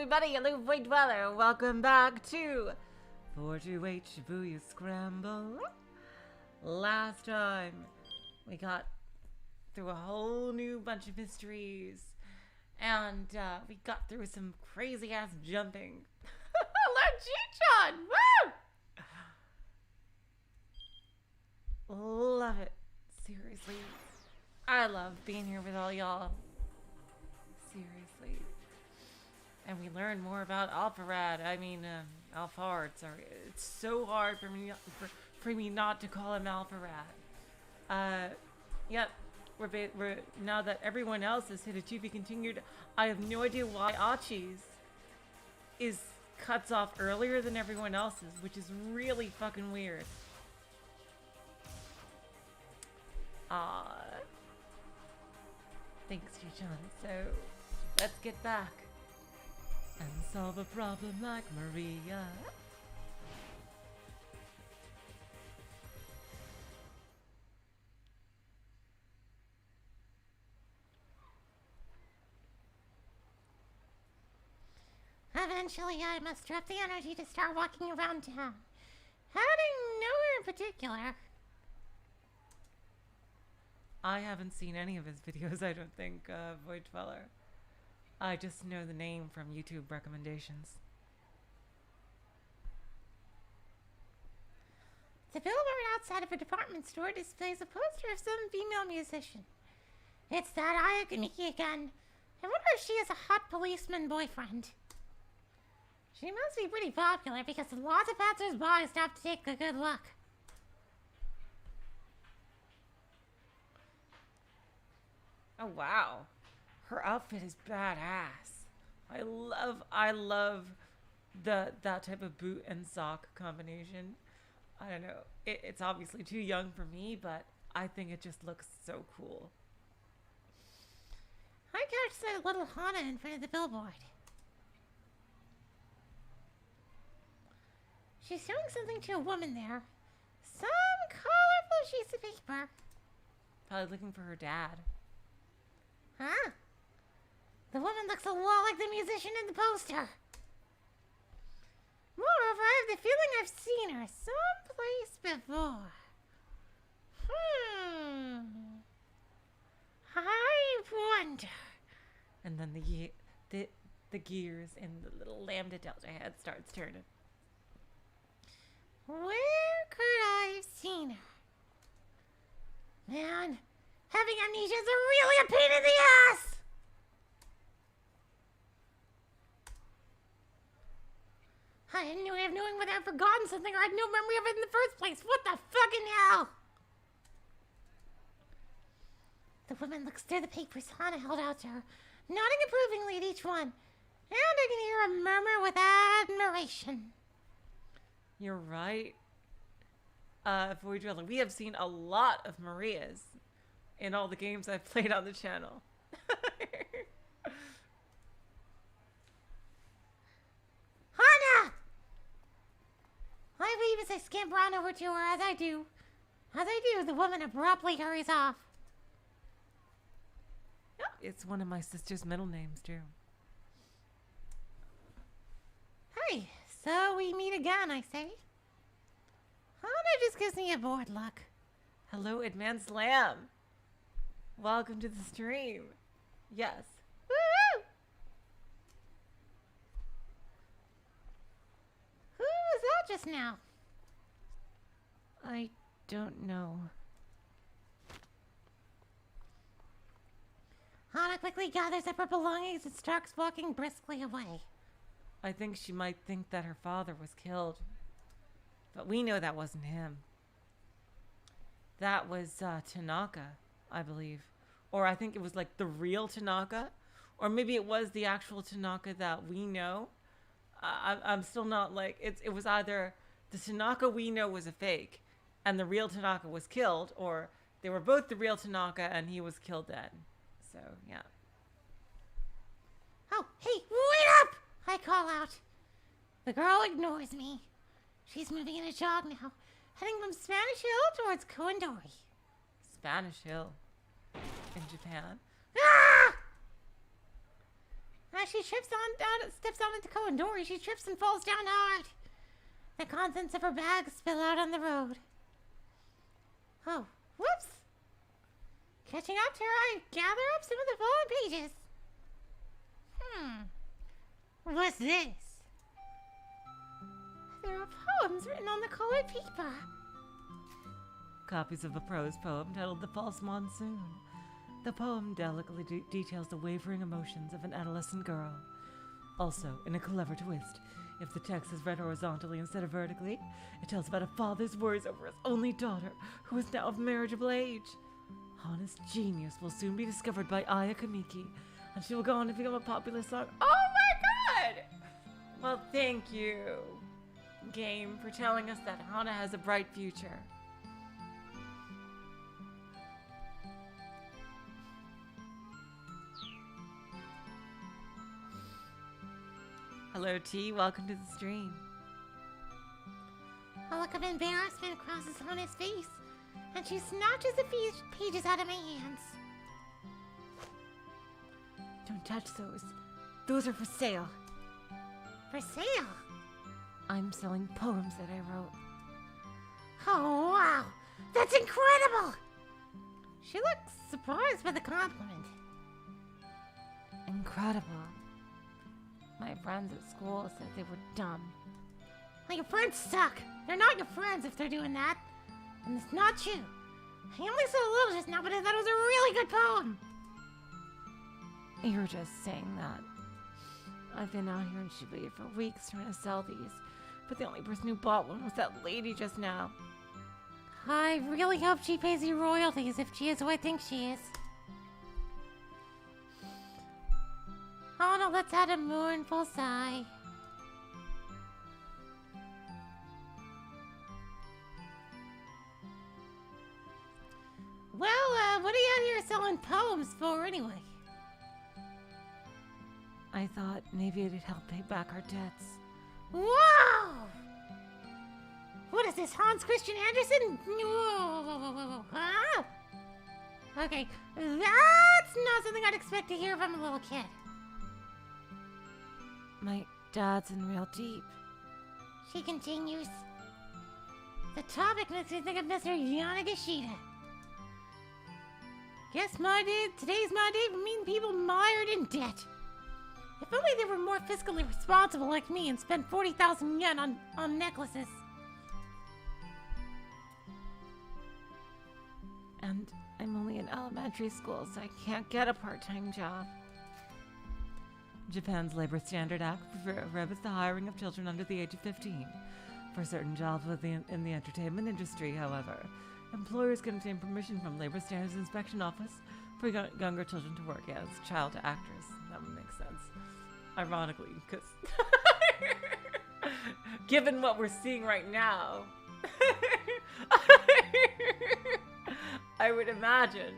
everybody, hello Void Dweller, welcome back to 428 Shibuya Scramble. Last time, we got through a whole new bunch of mysteries, and we got through some crazy ass jumping. Hello G-Chan! Woo! Love it. Seriously. I love being here with all y'all. Seriously. And we learned more about Alphard. Alphard. Sorry, it's so hard for me not to call him Alphard. Yep. We're now that everyone else has hit achieve continued. I have no idea why Achi's cuts off earlier than everyone else's, which is really fucking weird. Thanks, Yu-chan. So, let's get back and solve a problem like Maria. Eventually, I muster up the energy to start walking around town, heading nowhere in particular. I haven't seen any of his videos, I don't think, Void Dweller. I just know the name from YouTube recommendations. The billboard outside of a department store displays a poster of some female musician. It's that Ayaganiki again. I wonder if she has a hot policeman boyfriend. She must be pretty popular because lots of passers-by stop to take a good look. Oh wow, her outfit is badass. I love that type of boot and sock combination. I don't know, it's obviously too young for me, but I think it just looks so cool. I catch that little Hana in front of the billboard. She's showing something to a woman there. Some colorful sheets of paper. Probably looking for her dad. Huh? The woman looks a lot like the musician in the poster. Moreover, I have the feeling I've seen her someplace before. I wonder. And then the gears in the little lambda delta head starts turning. Where could I have seen her? Man, having amnesia is really a pain in the ass! I had no way of knowing whether I'd forgotten something or had no memory of it in the first place. What the fucking hell? The woman looks through the papers Hana held out to her, nodding approvingly at each one. And I can hear a murmur with admiration. You're right. Void Dweller, we have seen a lot of Marias in all the games I've played on the channel. Hana! I leave as I scamper on over to her. As I do, the woman abruptly hurries off. It's one of my sister's middle names, too. Hey, so we meet again, I say. Hana just gives me a bored look. Hello, Advanced Lamb. Welcome to the stream. Yes. Woo! Who was that just now? I don't know. Hana quickly gathers up her belongings and starts walking briskly away. I think she might think that her father was killed. But we know that wasn't him. That was Tanaka, I believe. Or I think it was like the real Tanaka. Or maybe it was the actual Tanaka that we know. I'm still not like... It was either the Tanaka we know was a fake and the real Tanaka was killed, or they were both the real Tanaka and he was killed then. So, yeah. Oh, hey, wait up! I call out. The girl ignores me. She's moving in a jog now, heading from Spanish Hill towards Koendori. Spanish Hill. In Japan. Ah! As she steps onto Koandori, she trips and falls down hard. The contents of her bag spill out on the road. Oh, whoops. Catching up to her, I gather up some of the fallen pages. What's this? There are poems written on the colored paper. Copies of a prose poem titled The False Monsoon. The poem delicately details the wavering emotions of an adolescent girl. Also, in a clever twist, if the text is read horizontally instead of vertically, it tells about a father's worries over his only daughter, who is now of marriageable age. Hana's genius will soon be discovered by Aya Kamiki, and she will go on to become a popular song. Oh my god! Well, thank you, game, for telling us that Hana has a bright future. Hello, T. Welcome to the stream. A look of embarrassment crosses Hana's face, and she snatches the pages out of my hands. Don't touch those. Those are for sale. For sale? I'm selling poems that I wrote. Oh, wow! That's incredible! She looks surprised by the compliment. Incredible. My friends at school said they were dumb. Well, your friends suck. They're not your friends if they're doing that. And it's not you. I only said a little just now, but I thought it was a really good poem. You're just saying that. I've been out here in Shibuya for weeks trying to sell these, but the only person who bought one was that lady just now. I really hope she pays you royalties if she is who I think she is. Oh no, let's add a mournful sigh. Well, what are you out here selling poems for anyway? I thought maybe it'd help pay back our debts. Wow! What is this, Hans Christian Andersen? Whoa. Huh? Okay, that's not something I'd expect to hear from a little kid. My dad's in real deep. She continues. The topic makes me think of Mr. Yanagashita. Guess today's my day for meeting people mired in debt. If only they were more fiscally responsible like me and spent 40,000 yen on necklaces. And I'm only in elementary school, so I can't get a part-time job. Japan's Labor Standard Act prohibits the hiring of children under the age of 15. For certain jobs in the entertainment industry, however, employers can obtain permission from Labor Standards Inspection Office for younger children to work as child actors. That would make sense. Ironically, because given what we're seeing right now, I would imagine.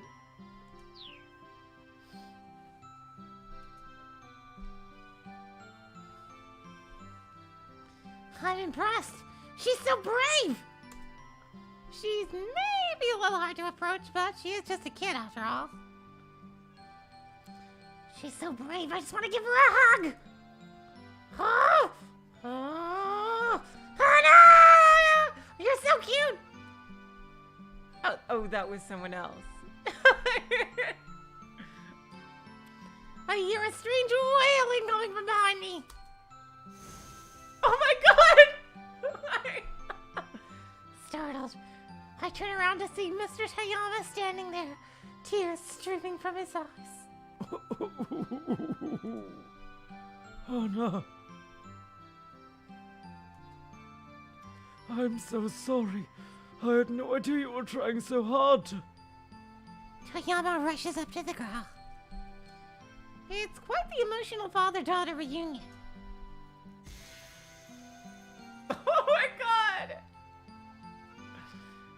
I'm impressed. She's so brave. She's maybe a little hard to approach, but she is just a kid after all. She's so brave, I just want to give her a hug. Oh! Oh! Oh no! You're so cute! Oh, that was someone else. I hear a strange wailing coming from behind me. Oh my god! Startled, I turn around to see Mr. Tayama standing there, tears streaming from his eyes. Oh no. I'm so sorry. I had no idea you were trying so hard to... Tayama rushes up to the girl. It's quite the emotional father-daughter reunion. Oh my god!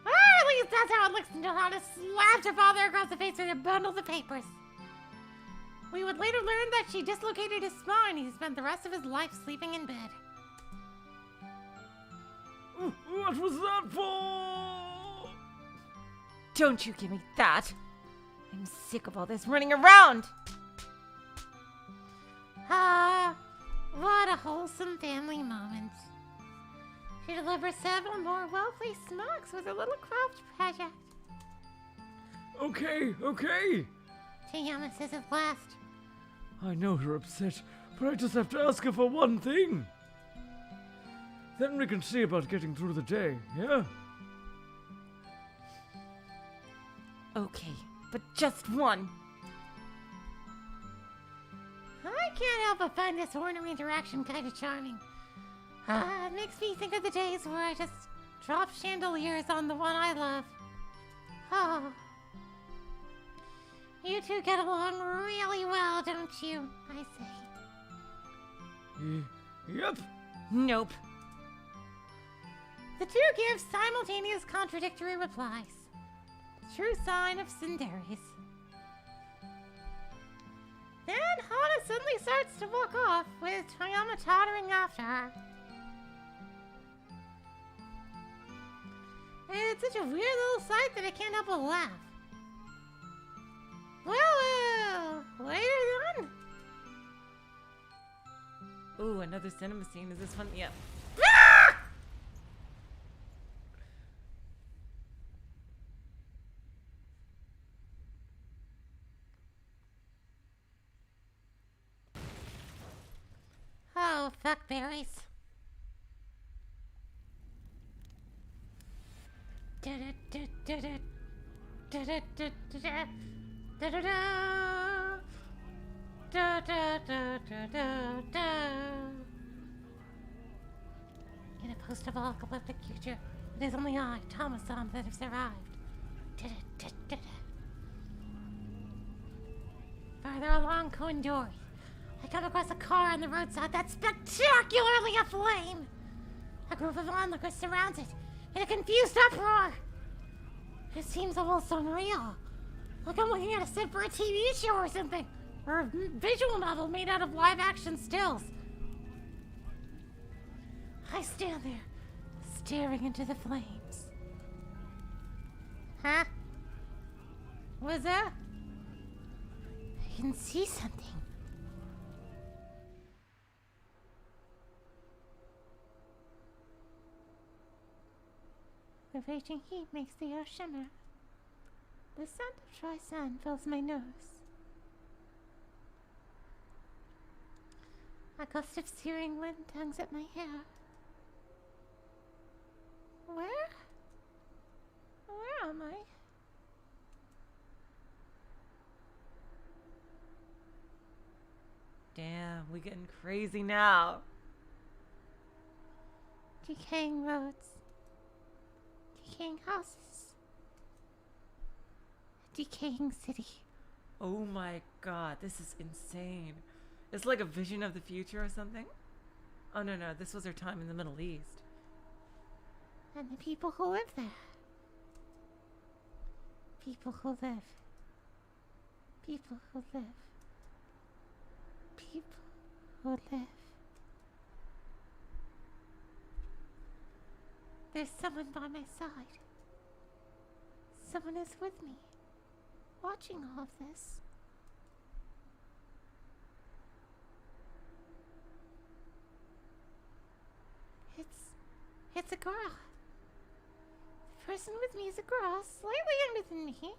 At least that's how it looks until Hana slaps her father across the face with a bundle of papers. We would later learn that she dislocated his spine and he spent the rest of his life sleeping in bed. What was that for? Don't you give me that! I'm sick of all this running around! Ah, what a wholesome family moment. She delivers several more well-placed smokes with her little craft project. Okay, okay. Toyama says at last. I know you're upset, but I just have to ask her for one thing. Then we can see about getting through the day, yeah? Okay, but just one. I can't help but find this ornery interaction kind of charming. It makes me think of the days where I just drop chandeliers on the one I love. Oh. You two get along really well, don't you? I say. Yep. Nope. The two give simultaneous contradictory replies. True sign of tsunderes. Then Hana suddenly starts to walk off, with Toyama tottering after her. It's such a weird little sight that I can't help but laugh. Well, later then. Ooh, another cinema scene. Is this one? Yep. Ah! Oh, fuck berries. In a post-apocalyptic future, it is only I, Thomas-Tom, that have survived. Farther along Koindori, I come across a car on the roadside that's spectacularly aflame. A group of onlookers surrounds it in a confused uproar. It seems almost unreal. Like I'm looking at a set for a TV show or something, or a visual novel made out of live-action stills. I stand there, staring into the flames. Huh? What's that? I can see something. The raging heat makes the air shimmer. The scent of dry sand fills my nose. A gust of searing wind tugs at my hair. Where am I? Damn, we getting crazy now. Decaying roads. Decaying houses. A decaying city. Oh my god, this is insane. It's like a vision of the future or something. Oh no, this was her time in the Middle East. And the people who live there. People who live. People who live. People who live. There's someone by my side. Someone is with me, watching all of this. It's a girl. The person with me is a girl, slightly younger than me.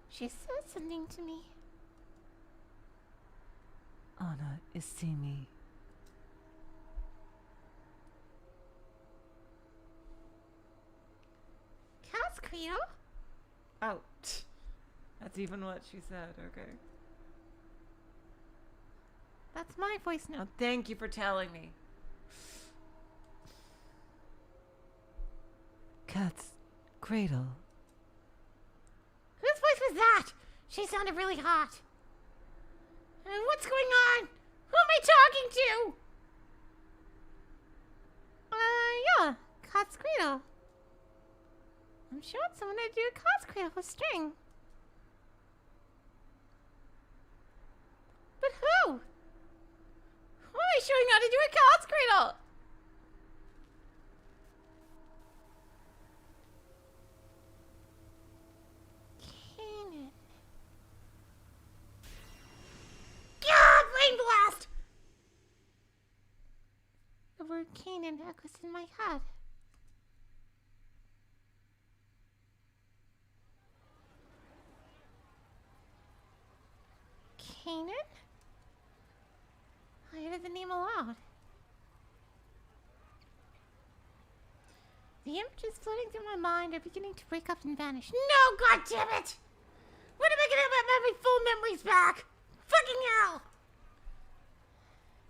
She said something to me. Anna is seeing me. Cat's Creole? Oh, that's even what she said, okay. That's my voice now. Oh, thank you for telling me. Cat's cradle. Whose voice was that? She sounded really hot. What's going on? Who am I talking to? Yeah, Cat's Cradle. I'm showing someone how to do a Cat's Cradle with string. But who? Who am I showing how to do a Cat's Cradle? Kanan echoes in my head. Kanan? I heard the name aloud. The images floating through my mind are beginning to break up and vanish. No, goddammit! When am I gonna have my full memories back? Fucking hell!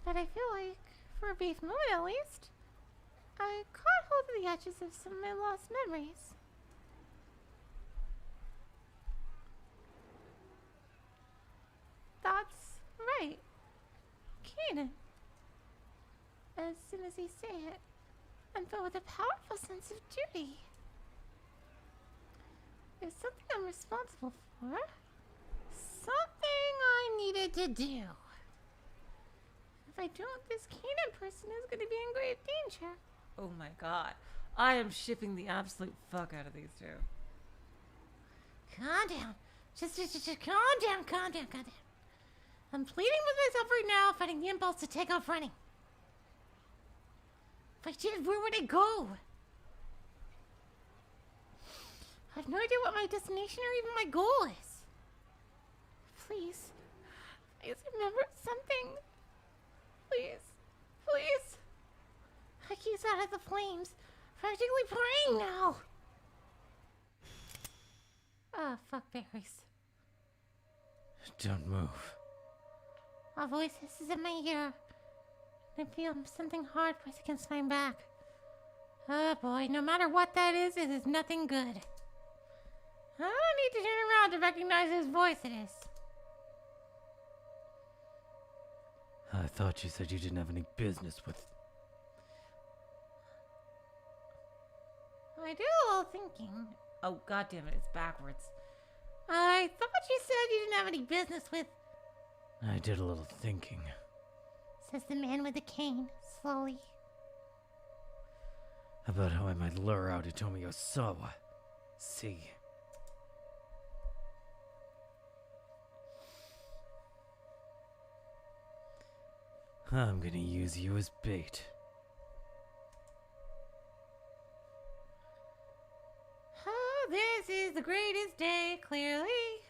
But I feel like, for a brief moment at least, I caught hold of the edges of some of my lost memories. That's right. Kanan. As soon as you say it, I'm filled with a powerful sense of duty. There's something I'm responsible for. Something I needed to do. If I don't, this Kanan person is going to be in great danger. Oh my god. I am shipping the absolute fuck out of these two. Calm down. Just calm down. I'm pleading with myself right now, fighting the impulse to take off running. If I did, where would I go? I have no idea what my destination or even my goal is. Please remember something. Please. I keep out of the flames, practically praying now. Ah, fuck berries. Don't move. A voice hisses in my ear. I feel something hard press against my back. Oh boy, no matter what that is, it is nothing good. I don't need to turn around to recognize whose voice it is. I thought you said you didn't have any business with... I do a little thinking. Oh goddamn it, it's backwards. I thought you said you didn't have any business with... I did a little thinking. Says the man with the cane, slowly. About how I might lure out Hitomi Osawa. See? I'm gonna use you as bait. Oh, this is the greatest day, clearly.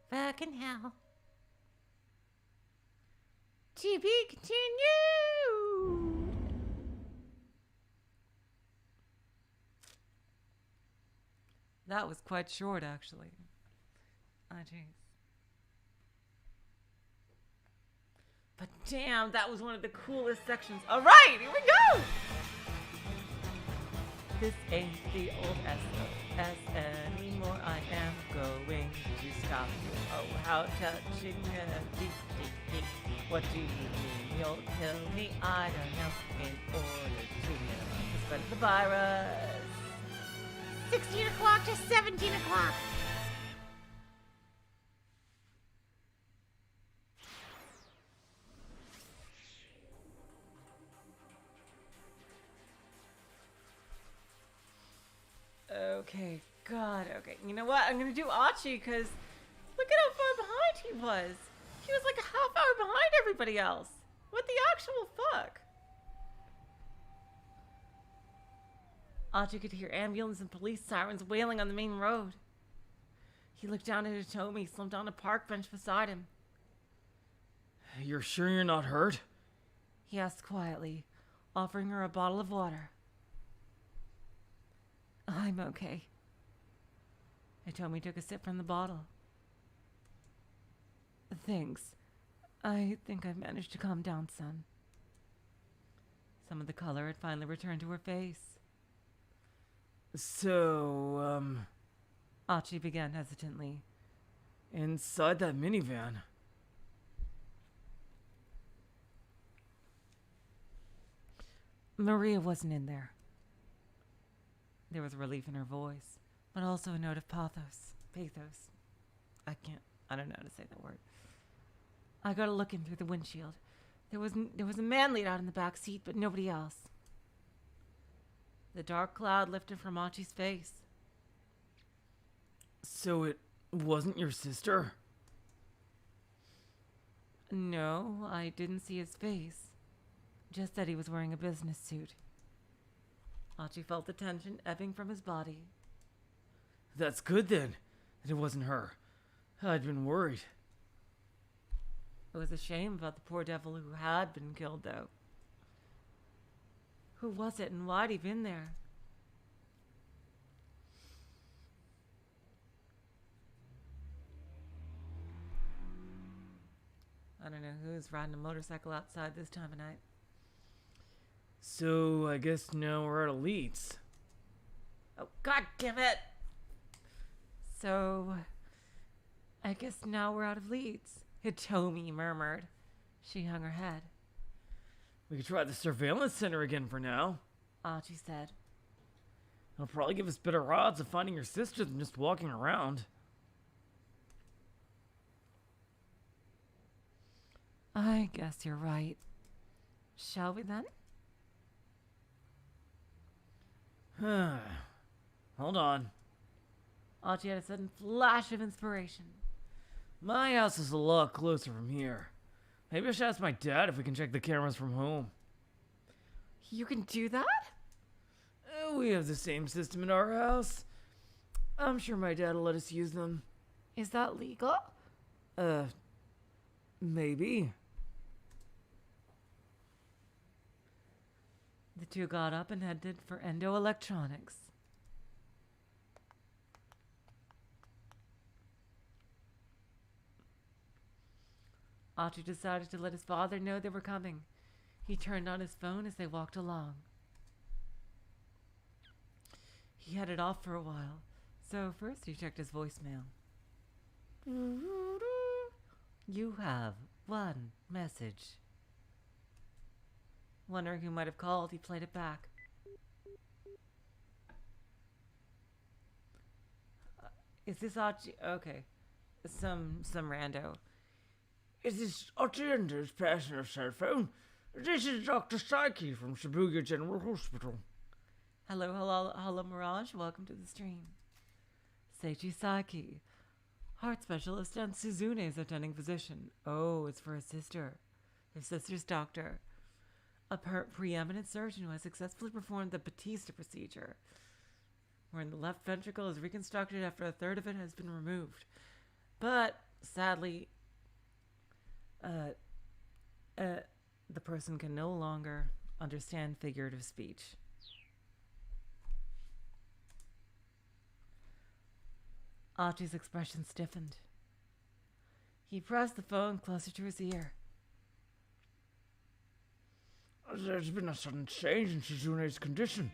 Fucking hell. To be continued. That was quite short, actually. Ah, jeez. But damn, that was one of the coolest sections. All right, here we go. This ain't the old SOS anymore. I am going to stop you. Oh, how touching and deep. What do you mean? You'll kill me? I don't know. In order to spread the virus. 16 o'clock to 17 o'clock. Okay, God, okay. You know what? I'm gonna do Achi, because look at how far behind he was. He was like a half hour behind everybody else. What the actual fuck? Achi could hear ambulance and police sirens wailing on the main road. He looked down at Hitomi, slumped on a park bench beside him. You're sure you're not hurt? He asked quietly, offering her a bottle of water. I'm okay. Hitomi took a sip from the bottle. Thanks. I think I've managed to calm down some. Some of the color had finally returned to her face. So, Achi began hesitantly. inside that minivan. Maria wasn't in there. There was relief in her voice, but also a note of pathos. I don't know how to say that word. I got a look in through the windshield. There was a man laid out in the back seat, but nobody else. The dark cloud lifted from Achi's face. So it wasn't your sister? No, I didn't see his face. Just that he was wearing a business suit. Archie felt the tension ebbing from his body. That's good then, that it wasn't her. I'd been worried. It was a shame about the poor devil who had been killed, though. Who was it and why'd he been there? I don't know who's riding a motorcycle outside this time of night. So, I guess now we're at Elite's. Oh, God damn it! So, I guess now we're out of leads, Hitomi murmured. She hung her head. We could try the surveillance center again for now. Archie said. It'll probably give us better odds of finding your sister than just walking around. I guess you're right. Shall we then? Hold on. Archie had a sudden flash of inspiration. My house is a lot closer from here. Maybe I should ask my dad if we can check the cameras from home. You can do that? We have the same system in our house. I'm sure my dad will let us use them. Is that legal? Maybe. The two got up and headed for Endo Electronics. Archie decided to let his father know they were coming. He turned on his phone as they walked along. He had it off for a while, so first he checked his voicemail. You have one message. Wondering who might have called, he played it back. Is this Archie? Okay. Some rando. Is this Archie and his personal cell phone? This is Dr. Saiki from Shibuya General Hospital. Hello, Mirage. Welcome to the stream. Seichi Saiki, heart specialist and Suzune's attending physician. Oh, it's for his sister. His sister's doctor. A preeminent surgeon who has successfully performed the Batista procedure, wherein the left ventricle is reconstructed after a third of it has been removed. But, sadly, the person can no longer understand figurative speech. Archie's expression stiffened. He pressed the phone closer to his ear. There's been a sudden change in Suzune's condition.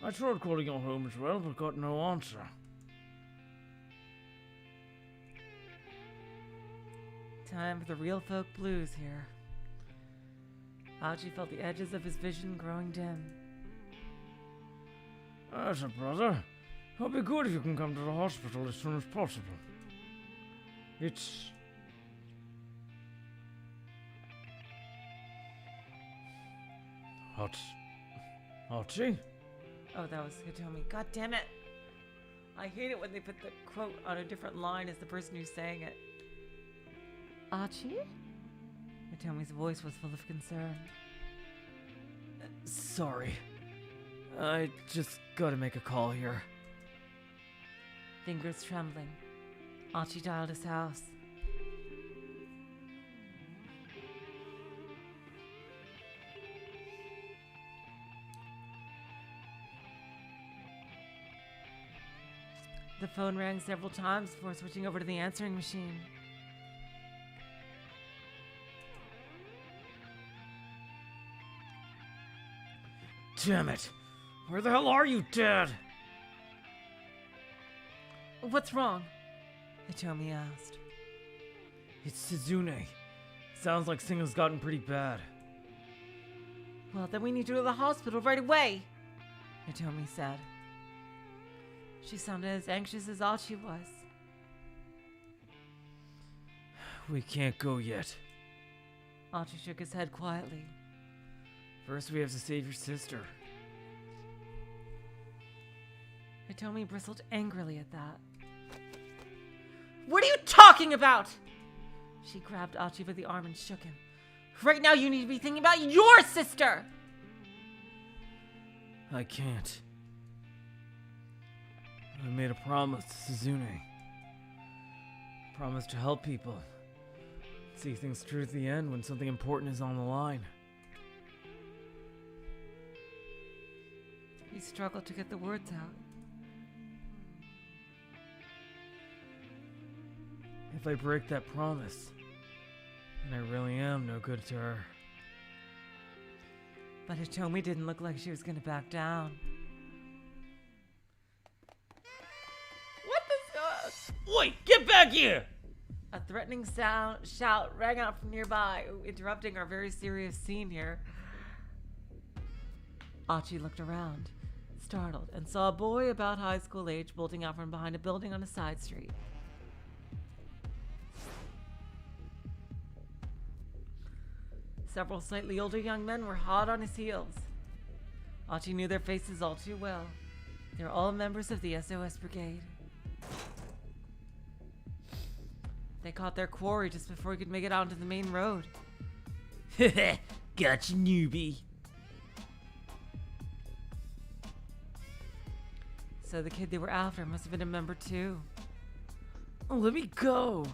I tried calling your home as well, but got no answer. Time for the real folk blues here. Archie felt the edges of his vision growing dim. As a brother, it'll be good if you can come to the hospital as soon as possible. It's... Archie? Oh, that was Hitomi. God damn it! I hate it when they put the quote on a different line as the person who's saying it. Archie? Hitomi's voice was full of concern. Sorry. I just gotta make a call here. Fingers trembling, Archie dialed his house. The phone rang several times before switching over to the answering machine. Damn it! Where the hell are you, Dad? What's wrong? Hitomi asked. It's Suzune. Sounds like Singa's gotten pretty bad. Well, then we need to go to the hospital right away, Hitomi said. She sounded as anxious as Archie was. We can't go yet. Archie shook his head quietly. First we have to save your sister. Hitomi bristled angrily at that. What are you talking about? She grabbed Archie by the arm and shook him. Right now you need to be thinking about your sister! I can't. I made a promise to Susumu. Promise to help people. See things through to the end when something important is on the line. He struggled to get the words out. If I break that promise, then I really am no good to her. But Hitomi didn't look like she was gonna back down. What the Wait, get back here! A threatening shout rang out from nearby, interrupting our very serious scene here. Achi looked around, startled, and saw a boy about high school age bolting out from behind a building on a side street. Several slightly older young men were hot on his heels. Achi knew their faces all too well. They were all members of the SOS Brigade. They caught their quarry just before he could make it out onto the main road. Gotcha, newbie. So the kid they were after must have been a member too. Oh, let me go.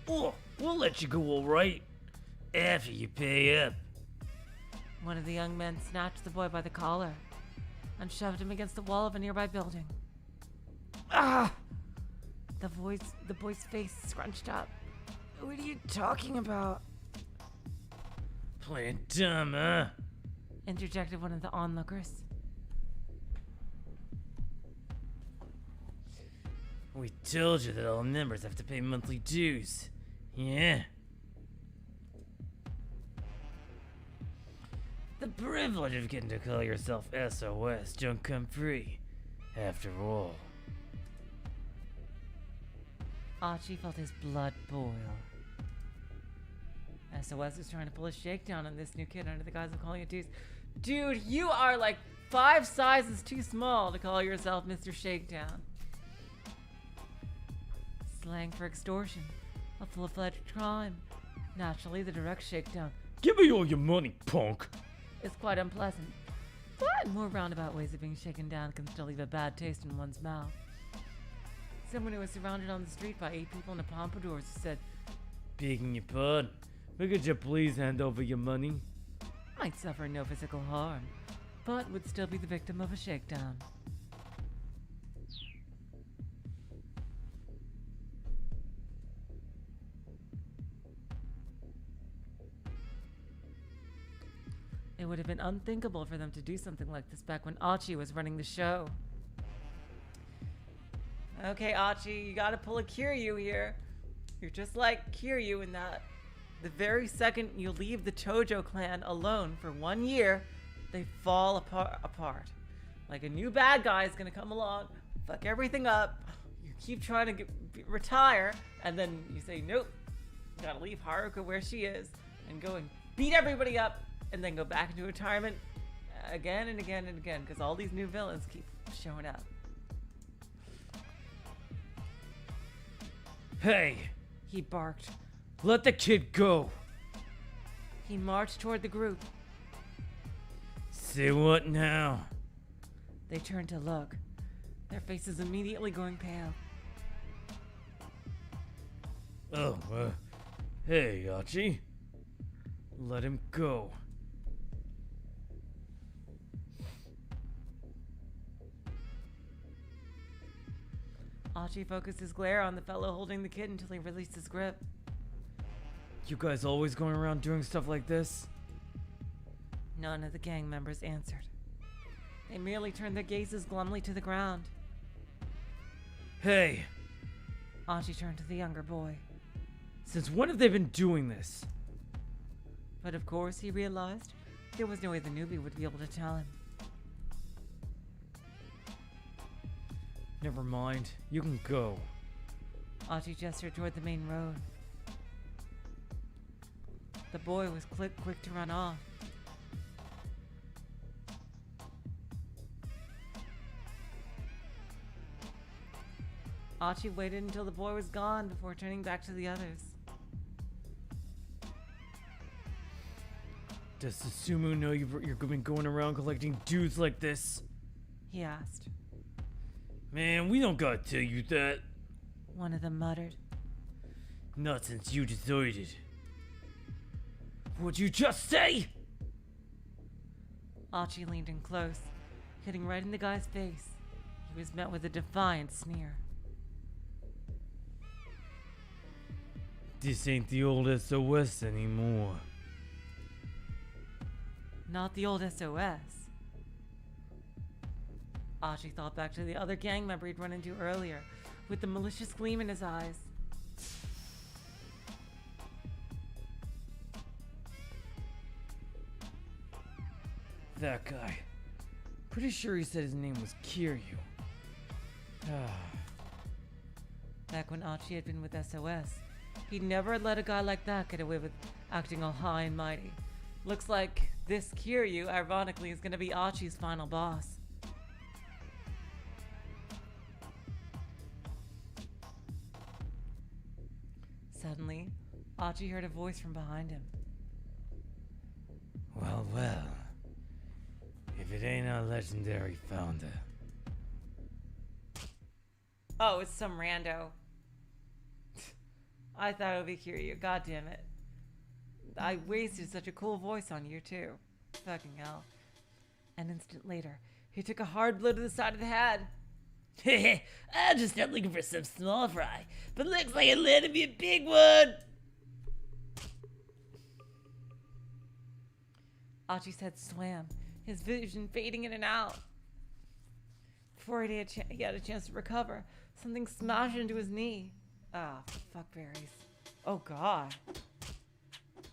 Oh, we'll let you go, all right. After you pay up. One of the young men snatched the boy by the collar and shoved him against the wall of a nearby building. Ah! The boy's face scrunched up. What are you talking about? Playing dumb, huh? Interjected one of the onlookers. We told you that all members have to pay monthly dues. Yeah. The privilege of getting to call yourself SOS don't come free, after all. Achi felt his blood boil. SOS was trying to pull a shakedown on this new kid under the guise of calling it dues. Dude, you are like 5 sizes too small to call yourself Mr. Shakedown. Slang for extortion, a full-fledged crime. Naturally, the direct shakedown Give me all your money, punk! is quite unpleasant, but more roundabout ways of being shaken down can still leave a bad taste in one's mouth. Someone who was surrounded on the street by 8 people in a pompadours said, Begging your pardon, but could you please hand over your money? might suffer no physical harm, but would still be the victim of a shakedown. It would have been unthinkable for them to do something like this back when Achi was running the show. Okay, Achi, you gotta pull a Kiryu here. You're just like Kiryu in that the very second you leave the Tojo clan alone for 1 year, they fall apart. Like a new bad guy is gonna come along, fuck everything up. You keep trying to retire, and then you say, nope, gotta leave Haruka where she is and go and beat everybody up, and then go back into retirement again and again and again, because all these new villains keep showing up. Hey, He barked. let the kid go. He marched toward the group. Say what now? They turned to look, their faces immediately going pale. Oh, hey, Achi. Let him go. Achi focused his glare on the fellow holding the kid until he released his grip. You guys always going around doing stuff like this? None of the gang members answered. They merely turned their gazes glumly to the ground. Hey, Achi turned to the younger boy. since when have they been doing this? But of course, he realized there was no way the newbie would be able to tell him. Never mind, you can go. Achi gestured toward the main road. The boy was quick to run off. Achi waited until the boy was gone before turning back to the others. Does Susumu know you're been going around collecting dudes like this? He asked. Man, we don't gotta tell you that. One of them muttered. Not since you deserted. What'd you just say? Archie leaned in close, hitting right in the guy's face. He was met with a defiant sneer. This ain't the old SOS anymore. Not the old SOS. Archie thought back to the other gang member he'd run into earlier, with the malicious gleam in his eyes. That guy. Pretty sure he said his name was Kiryu. Back when Archie had been with SOS, he'd never let a guy like that get away with acting all high and mighty. Looks like this Kiryu, ironically, is gonna be Archie's final boss. Suddenly, Archie heard a voice from behind him. Well, well. If it ain't our legendary founder. Oh, it's some rando. I thought it would be Kiryu. God damn it. I wasted such a cool voice on you, too. Fucking hell. An instant later, he took a hard blow to the side of the head. I'm just not looking for some small fry, but looks like it landed me a big one. Archie's head swam, his vision fading in and out. Before he had a chance to recover, something smashed into his knee. Ah, fuckberries. Oh, God.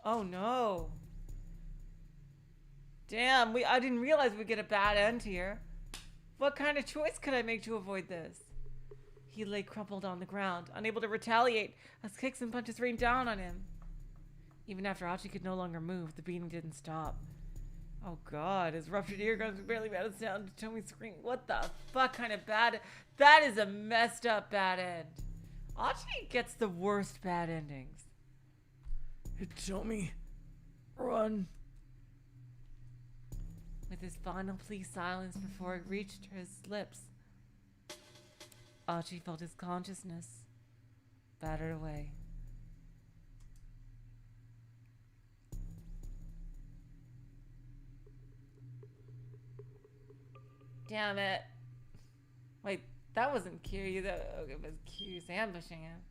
Oh, no. Damn, I didn't realize we'd get a bad end here. What kind of choice could I make to avoid this? He lay crumpled on the ground, unable to retaliate as kicks and punches rained down on him. Even after Archie could no longer move, the beating didn't stop. Oh God, his ruptured eardrums barely made a sound to Tomy scream. What the fuck kind of bad? That is a messed up bad end. Archie gets the worst bad endings. Tomy, run. With his final plea silenced before it reached his lips, Archie felt his consciousness battered away. Damn it. Wait, that wasn't Kiryu, it was Kiryu's ambushing him.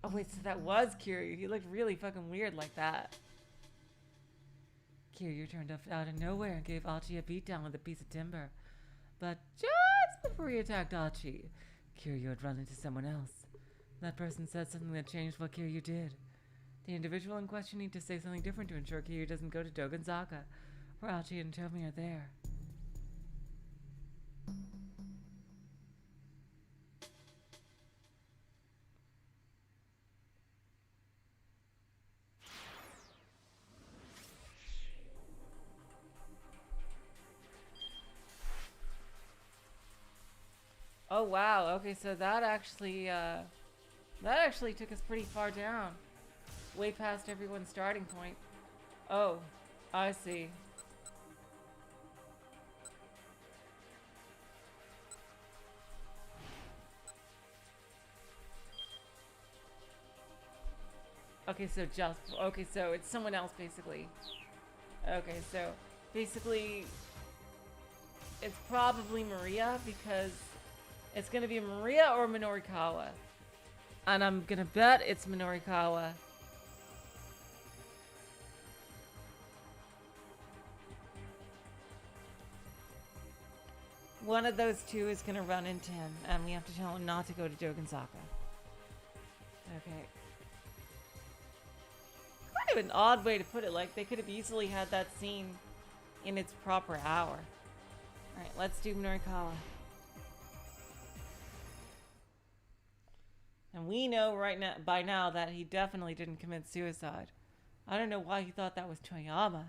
Oh wait, so that was Kiryu. He looked really fucking weird like that. Kiryu turned up out of nowhere and gave Archie a beatdown with a piece of timber. But just before he attacked Archie, Kiryu had run into someone else. That person said something that changed what Kiryu did. The individual in question needed to say something different to ensure Kiryu doesn't go to Dogonzaka, where Archie and Tomy are there. Oh wow, okay, so that actually took us pretty far down. Way past everyone's starting point. Oh, I see. Okay, so it's someone else basically. Okay, so basically it's probably Maria because it's gonna be Maria or Norikawa. And I'm gonna bet it's Norikawa. One of those two is gonna run into him, and we have to tell him not to go to Dogonzaka. Okay. Kind of an odd way to put it, like they could have easily had that scene in its proper hour. Alright, let's do Norikawa. And we know by now that he definitely didn't commit suicide. I don't know why he thought that was Toyama.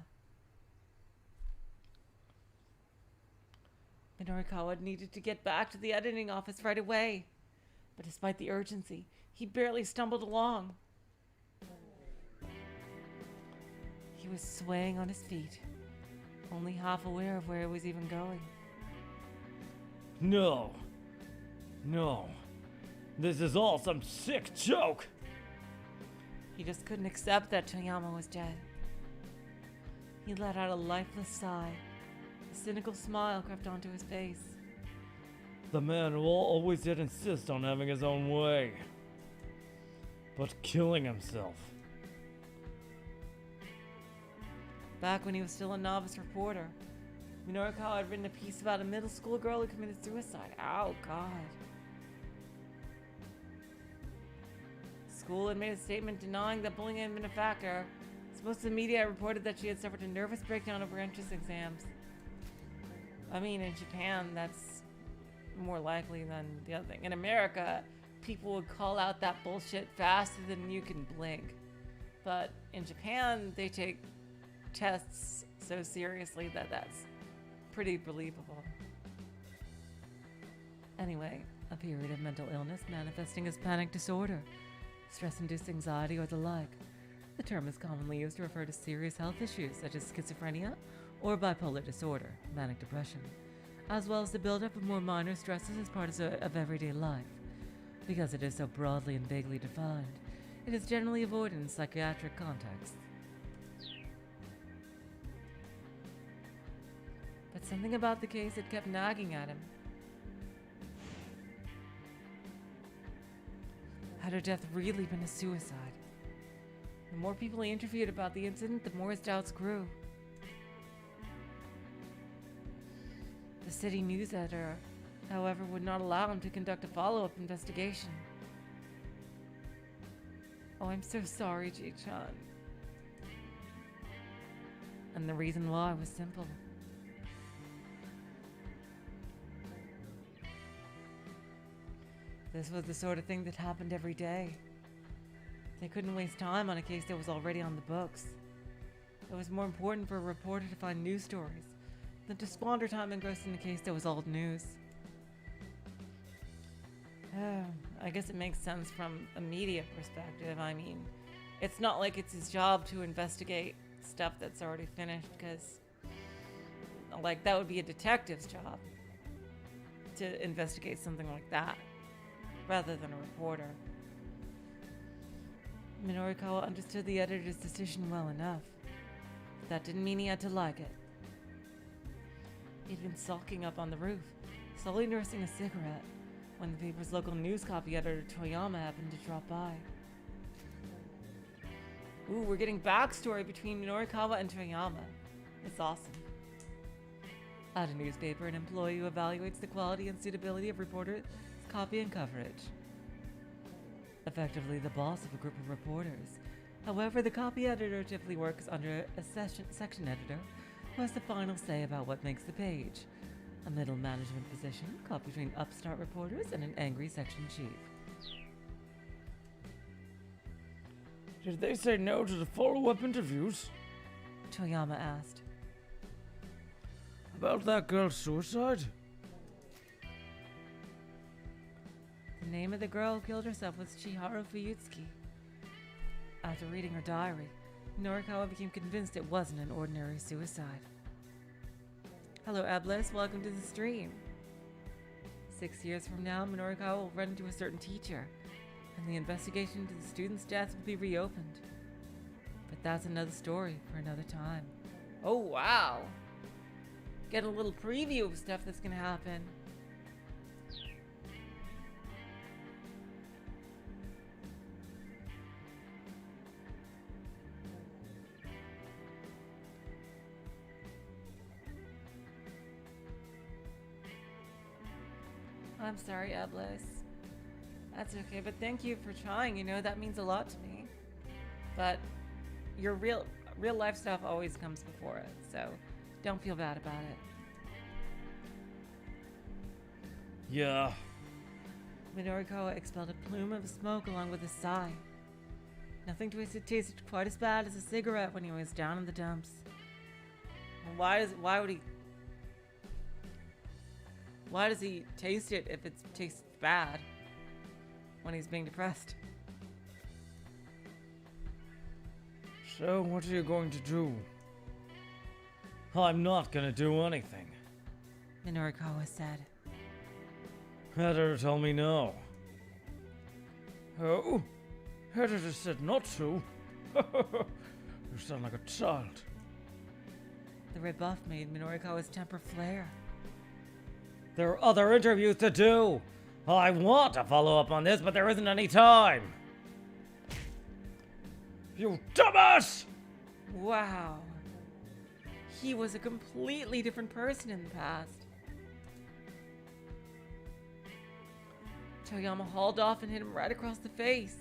Norikawa needed to get back to the editing office right away. But despite the urgency, he barely stumbled along. was swaying on his feet, only half aware of where he was even going. No. No. This is all some sick joke. He just couldn't accept that Toyama was dead. He let out a lifeless sigh. A cynical smile crept onto his face. The man who always did insist on having his own way. But killing himself. Back when he was still a novice reporter, Norikawa had written a piece about a middle school girl who committed suicide. Oh, God. School had made a statement denying that bullying had been a factor. Most of the media had reported that she had suffered a nervous breakdown over entrance exams. I mean, in Japan, that's more likely than the other thing. In America, people would call out that bullshit faster than you can blink. But in Japan, they take tests so seriously that that's pretty believable. Anyway, a period of mental illness manifesting as panic disorder, stress-induced anxiety, or the like. The term is commonly used to refer to serious health issues such as schizophrenia or bipolar disorder, manic depression, as well as the buildup of more minor stresses as part of everyday life. Because it is so broadly and vaguely defined, it is generally avoided in psychiatric contexts. But something about the case had kept nagging at him. Had her death really been a suicide? The more people he interviewed about the incident, the more his doubts grew. The city news editor, however, would not allow him to conduct a follow-up investigation. Oh, I'm so sorry, Ji-chan. And the reason why was simple. This was the sort of thing that happened every day. They couldn't waste time on a case that was already on the books. It was more important for a reporter to find news stories than to squander time engrossed in a case that was old news. I guess it makes sense from a media perspective. I mean, it's not like it's his job to investigate stuff that's already finished, because, like, that would be a detective's job to investigate something like that, rather than a reporter. Norikawa understood the editor's decision well enough, but that didn't mean he had to like it. He'd been sulking up on the roof, slowly nursing a cigarette, when the paper's local news copy editor Toyama happened to drop by. Ooh, we're getting backstory between Norikawa and Toyama. It's awesome. At a newspaper, an employee who evaluates the quality and suitability of reporters' copy and coverage. Effectively the boss of a group of reporters. However, the copy editor typically works under a section editor who has the final say about what makes the page. A middle management position caught between upstart reporters and an angry section chief. Did they say no to the follow-up interviews? Toyama asked. About that girl's suicide? The name of the girl who killed herself was Chiharu Fuyutsuki. After reading her diary, Norikawa became convinced it wasn't an ordinary suicide. Hello, Ablis. Welcome to the stream. 6 years from now, Norikawa will run into a certain teacher, and the investigation into the student's death will be reopened. But that's another story for another time. Oh, wow. Get a little preview of stuff that's gonna happen. I'm sorry, Eblis. That's okay, but thank you for trying. You know, that means a lot to me. But your real life stuff always comes before it, so don't feel bad about it. Yeah. Norikawa expelled a plume of smoke along with a sigh. Nothing tasted quite as bad as a cigarette when he was down in the dumps. Why does he taste it if it tastes bad when he's being depressed? So, what are you going to do? I'm not gonna do anything. Norikawa said. Editor told me no. Oh? Editor said not to? You sound like a child. The rebuff made Norikawa's temper flare. There are other interviews to do. I want to follow up on this, but there isn't any time. You dumbass! Wow. He was a completely different person in the past. Toyama hauled off and hit him right across the face.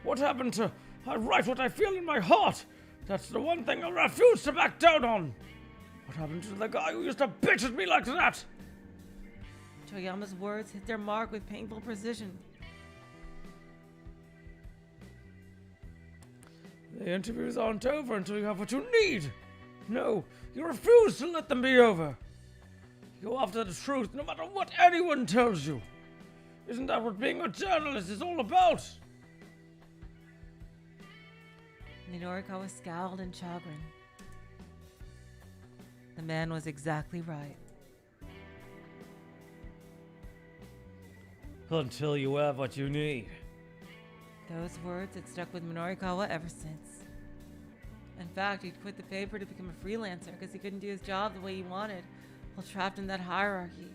What happened to I write what I feel in my heart? That's the one thing I refuse to back down on. What happened to the guy who used to bitch at me like that? Toyama's words hit their mark with painful precision. The interviews aren't over until you have what you need. No, you refuse to let them be over. You go after the truth no matter what anyone tells you. Isn't that what being a journalist is all about? Norikawa scowled in chagrin. The man was exactly right. Until you have what you need. Those words had stuck with Norikawa ever since. In fact, he'd quit the paper to become a freelancer because he couldn't do his job the way he wanted while trapped in that hierarchy.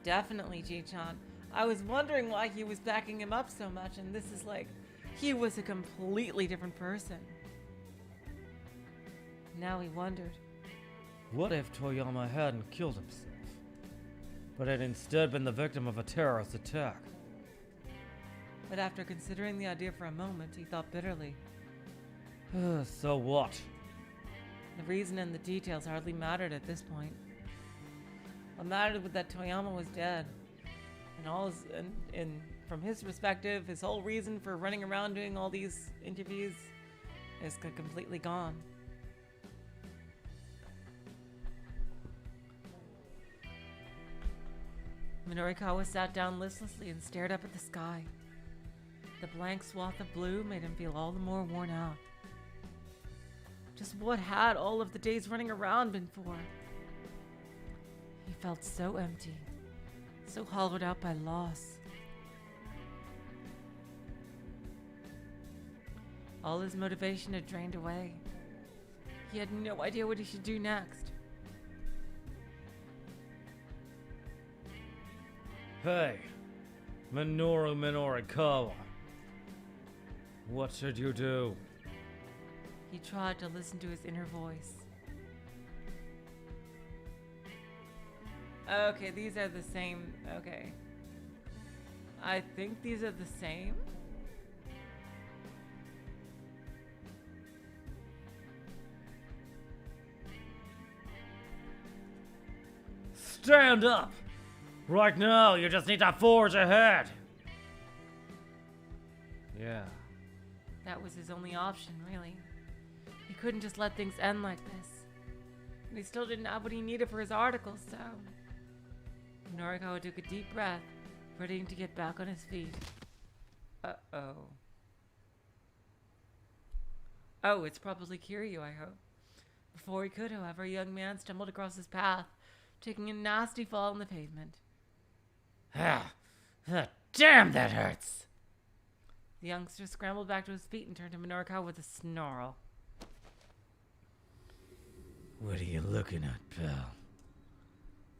Definitely, Ji-chan. I was wondering why he was backing him up so much, and this is like, he was a completely different person. Now he wondered. What if Toyama hadn't killed himself, but had instead been the victim of a terrorist attack? But after considering the idea for a moment, he thought bitterly. So what? The reason and the details hardly mattered at this point. What mattered was that Toyama was dead. And from his perspective, his whole reason for running around doing all these interviews is completely gone. Norikawa sat down listlessly and stared up at the sky. The blank swath of blue made him feel all the more worn out. Just what had all of the days running around been for? He felt so empty, so hollowed out by loss. All his motivation had drained away. He had no idea what he should do next. Hey, Minoru Norikawa. What should you do? He tried to listen to his inner voice. Okay, these are the same. Okay. I think these are the same. Stand up! Right now, you just need to forge ahead! Yeah. That was his only option, really. He couldn't just let things end like this. And he still didn't have what he needed for his article, so... Norikawa took a deep breath, ready to get back on his feet. Uh-oh. Oh, it's probably Kiryu, I hope. Before he could, however, a young man stumbled across his path, taking a nasty fall on the pavement. Damn, that hurts! The youngster scrambled back to his feet and turned to Norikawa with a snarl. What are you looking at, pal?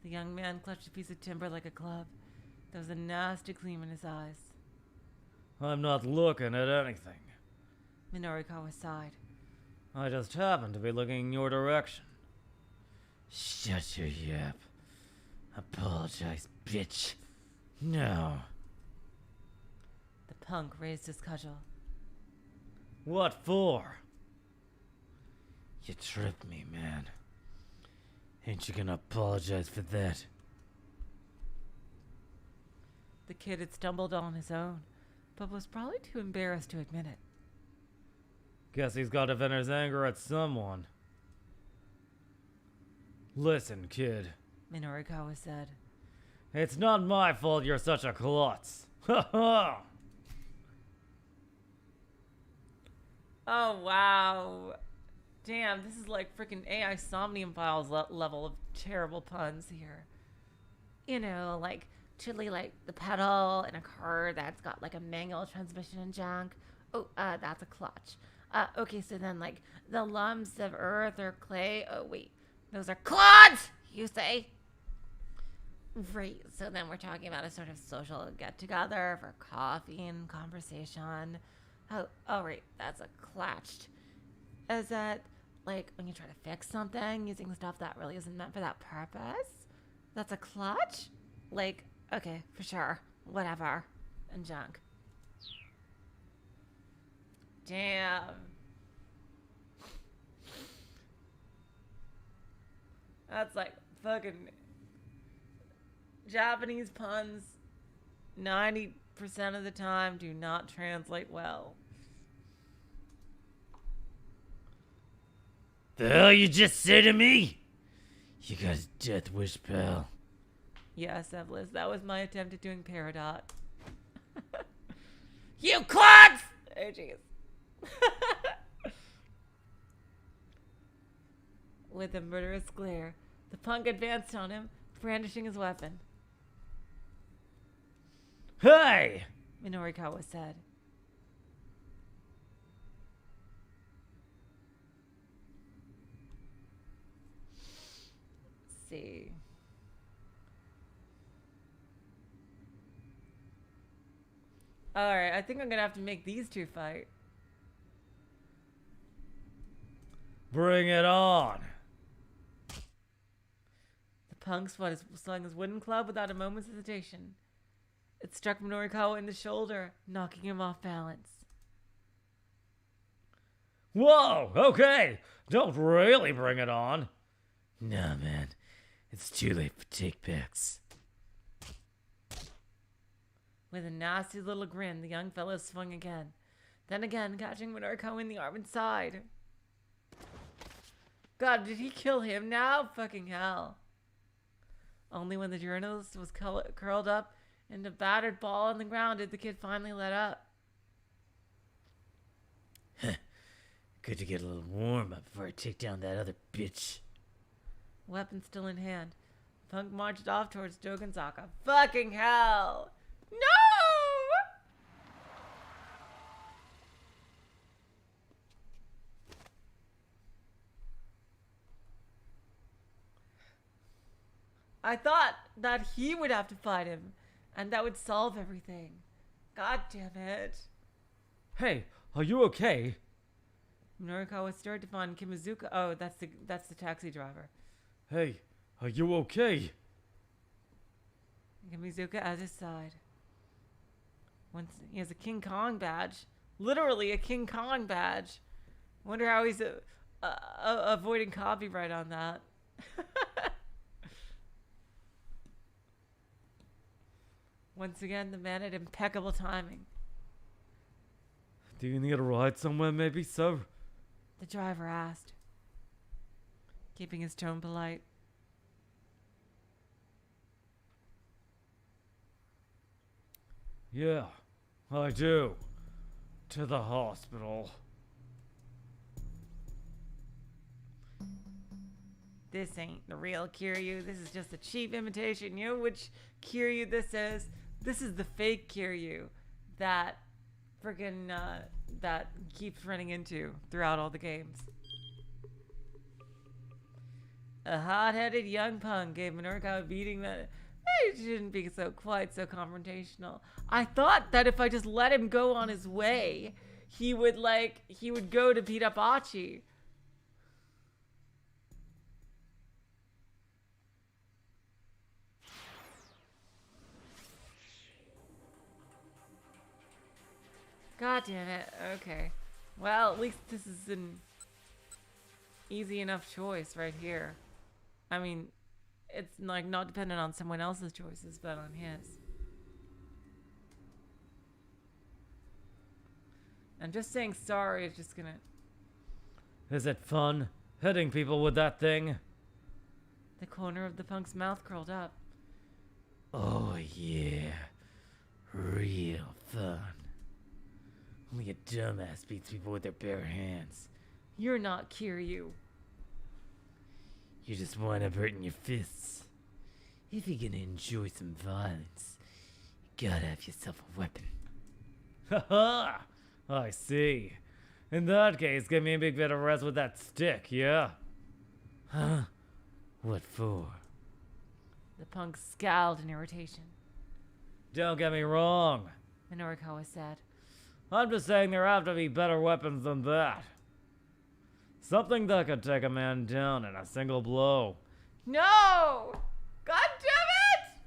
The young man clutched a piece of timber like a club. There was a nasty gleam in his eyes. I'm not looking at anything. Norikawa sighed. I just happened to be looking in your direction. Shut your yap. Apologize, bitch. No. The punk raised his cudgel. What for? You tripped me, man. Ain't you gonna apologize for that? The kid had stumbled on his own, but was probably too embarrassed to admit it. Guess he's got to vent his anger at someone. Listen, kid. Norikawa said. It's not my fault you're such a klutz. Ha ha! Oh, wow. Damn, this is like freaking AI Somnium Files level of terrible puns here. You know, like, truly like the pedal in a car that's got like a manual transmission and junk. Oh, that's a clutch. Okay, so then like the lumps of earth or clay. Oh, wait. Those are clods, you say? Right, so then we're talking about a sort of social get-together for coffee and conversation. Oh, right, that's a clutched. Is that, like, when you try to fix something using stuff that really isn't meant for that purpose? That's a clutch? Like, okay, for sure, whatever, and junk. Damn. That's like fucking... Japanese puns 90% of the time do not translate well. The hell you just say to me? You got a death wish, pal. Yes, Evelyn, that was my attempt at doing Peridot. You clods! Oh, jeez. With a murderous glare, the punk advanced on him, brandishing his weapon. Hey! Norikawa said. Let's see. Alright, I think I'm gonna have to make these two fight. Bring it on! The punk swung his wooden club without a moment's hesitation. It struck Norikawa in the shoulder, knocking him off balance. Whoa, okay! Don't really bring it on. Nah, man. It's too late for take-backs. With a nasty little grin, the young fellow swung again. Then again, catching Norikawa in the arm and side. God, did he kill him now? Fucking hell. Only when the journalist was curled up in a battered ball on the ground did the kid finally let up. Good to get a little warm up before I take down that other bitch. Weapon still in hand, the punk marched off towards Jogensaka. Fucking hell! No! I thought that he would have to fight him, and that would solve everything. God damn it. Hey, are you okay? Norikawa stirred to find Kimazuka. Oh, that's the taxi driver. Hey, are you okay? Kimazuka at his side. Once he has a King Kong badge. Literally a King Kong badge. Wonder how he's avoiding copyright on that. Once again, the man had impeccable timing. Do you need a ride somewhere, maybe, sir? The driver asked, keeping his tone polite. Yeah, I do. To the hospital. This ain't the real Kiryu. This is just a cheap imitation. You know which Kiryu this is? This is the fake Kiryu that friggin' that keeps running into throughout all the games. A hot-headed young punk gave Norikawa a beating that it shouldn't be quite so confrontational. I thought that if I just let him go on his way, he would go to beat up Achi. God damn it. Okay. Well, at least this is an easy enough choice right here. I mean, it's like not dependent on someone else's choices, but on his. And just saying sorry is just gonna... Is it fun, hitting people with that thing? The corner of the punk's mouth curled up. Oh yeah, real fun. Only a dumbass beats people with their bare hands. You're not Kiryu. You just wind up hurting your fists. If you're gonna enjoy some violence, you gotta have yourself a weapon. Haha! I see. In that case, give me a big bit of rest with that stick, yeah? Huh? What for? The punk scowled in irritation. Don't get me wrong. Norikawa said. I'm just saying there have to be better weapons than that. Something that could take a man down in a single blow. No! God damn it!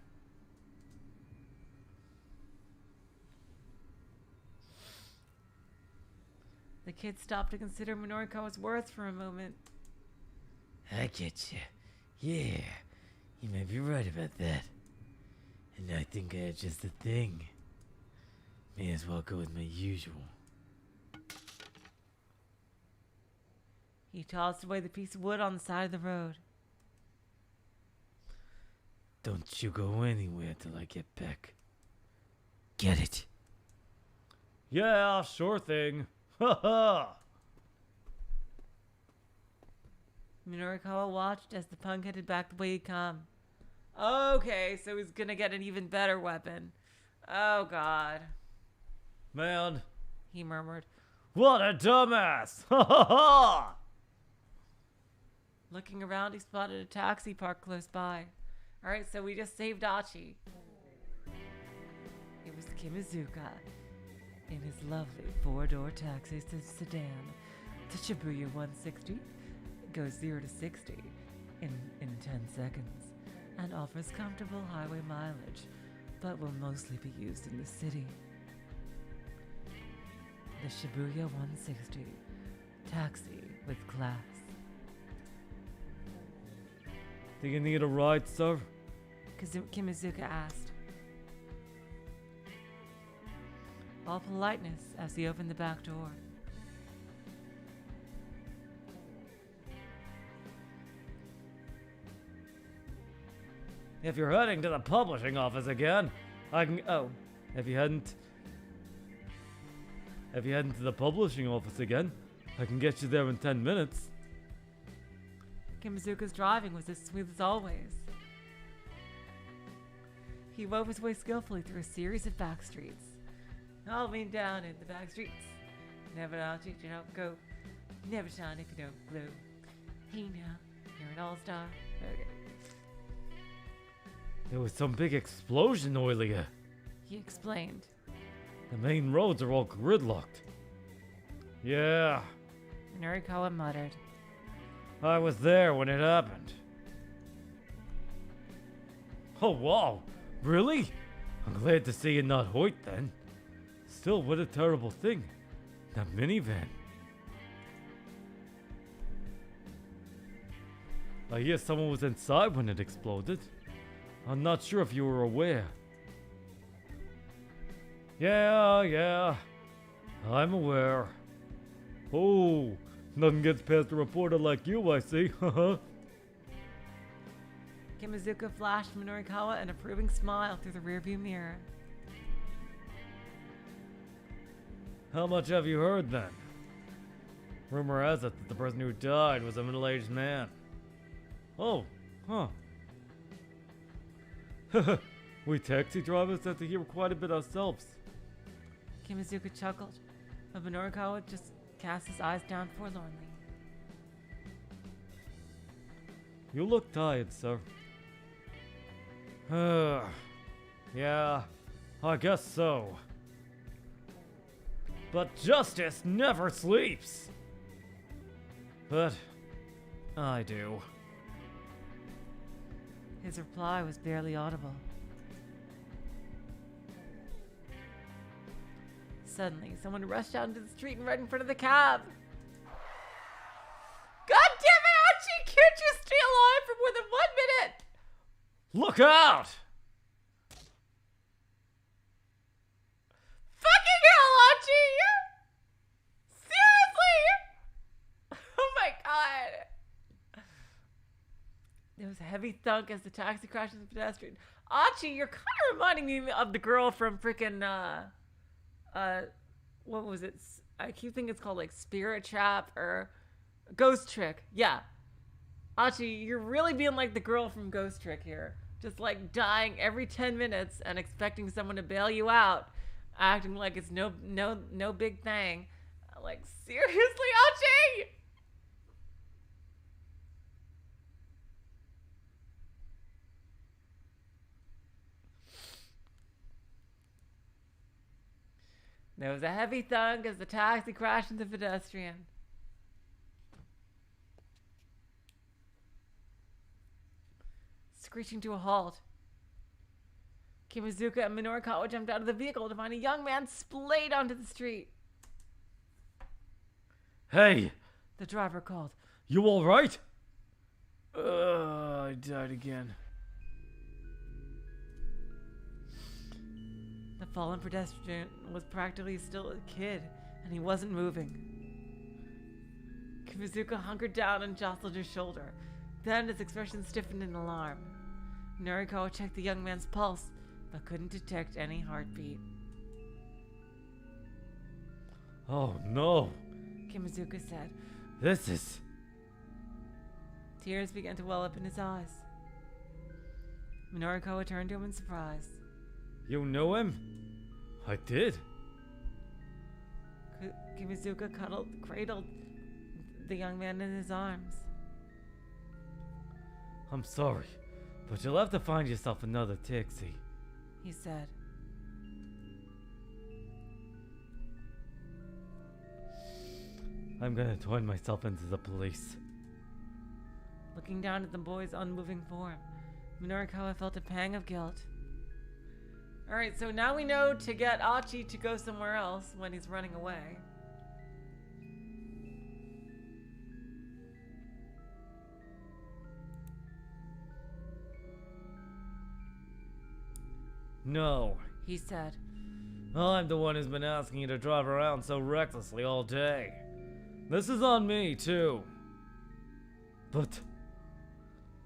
The kid stopped to consider Norikawa's words for a moment. I get you. Yeah, you may be right about that. And I think I had just the thing. May as well go with my usual. He tossed away the piece of wood on the side of the road. Don't you go anywhere till I get back. Get it? Yeah, sure thing. Ha ha! Norikawa watched as the punk headed back the way he'd come. Okay, so he's gonna get an even better weapon. Oh god. Man, He murmured. what a dumbass! Ha ha ha! Looking around, he spotted a taxi parked close by. Alright, so we just saved Achi. It was Kimizuka in his lovely four-door taxi sedan to Shibuya 160. It goes 0 to 60 in 10 seconds and offers comfortable highway mileage, but will mostly be used in the city. The Shibuya 160 taxi with class. Do you need a ride, sir? Kimizuka asked. All politeness as he opened the back door. If you're heading to the publishing office again, I can. Oh, if you hadn't to the publishing office again, I can get you there in 10 minutes. Kimizuka's driving was as smooth as always. He wove his way skillfully through a series of back streets. All lean down in the back streets. Never out if you don't go. Never shine if you don't glow. Hey now, you're an all-star. Okay. There was some big explosion earlier. He explained. The main roads are all gridlocked. Yeah, Norikawa muttered. I was there when it happened. Oh wow, really? I'm glad to see you not hurt then. Still, what a terrible thing. That minivan. I hear someone was inside when it exploded. I'm not sure if you were aware. Yeah, I'm aware. Oh, nothing gets past a reporter like you, I see. Haha. Kimizuka flashed Norikawa an approving smile through the rearview mirror. How much have you heard then? Rumor has it that the person who died was a middle-aged man. Oh, huh. We taxi drivers have to hear quite a bit ourselves. Kimizuka chuckled, but Norikawa just cast his eyes down forlornly. You look tired, sir. Yeah, I guess so. But justice never sleeps. But I do. His reply was barely audible. Suddenly, someone rushed out into the street and right in front of the cab. God damn it, Archie! Can't you stay alive for more than 1 minute? Look out! Fucking hell, Archie! Seriously! Oh my god. There was a heavy thunk as the taxi crashed into the pedestrian. Archie, you're kind of reminding me of the girl from freaking what was it? I keep thinking it's called like Spirit Trap or Ghost Trick. Yeah. Archie, you're really being like the girl from Ghost Trick here. Just like dying every 10 minutes and expecting someone to bail you out, acting like it's no big thing. Like, seriously, Archie? There was a heavy thunk as the taxi crashed into the pedestrian. Screeching to a halt. Kimazuka and Norikawa jumped out of the vehicle to find a young man splayed onto the street. Hey! The driver called. You alright? I died again. The fallen pedestrian was practically still a kid, and he wasn't moving. Kimazuka hunkered down and jostled his shoulder. Then his expression stiffened in alarm. Norikawa checked the young man's pulse, but couldn't detect any heartbeat. Oh no! Kimazuka said. This is... Tears began to well up in his eyes. Norikawa turned to him in surprise. You know him? I did. Kimazuka cradled the young man in his arms. I'm sorry, but you'll have to find yourself another taxi, he said. I'm gonna join myself into the police. Looking down at the boy's unmoving form, Norikawa felt a pang of guilt. Alright, so now we know to get Achi to go somewhere else when he's running away. No, He said. I'm the one who's been asking you to drive around so recklessly all day. This is on me, too. But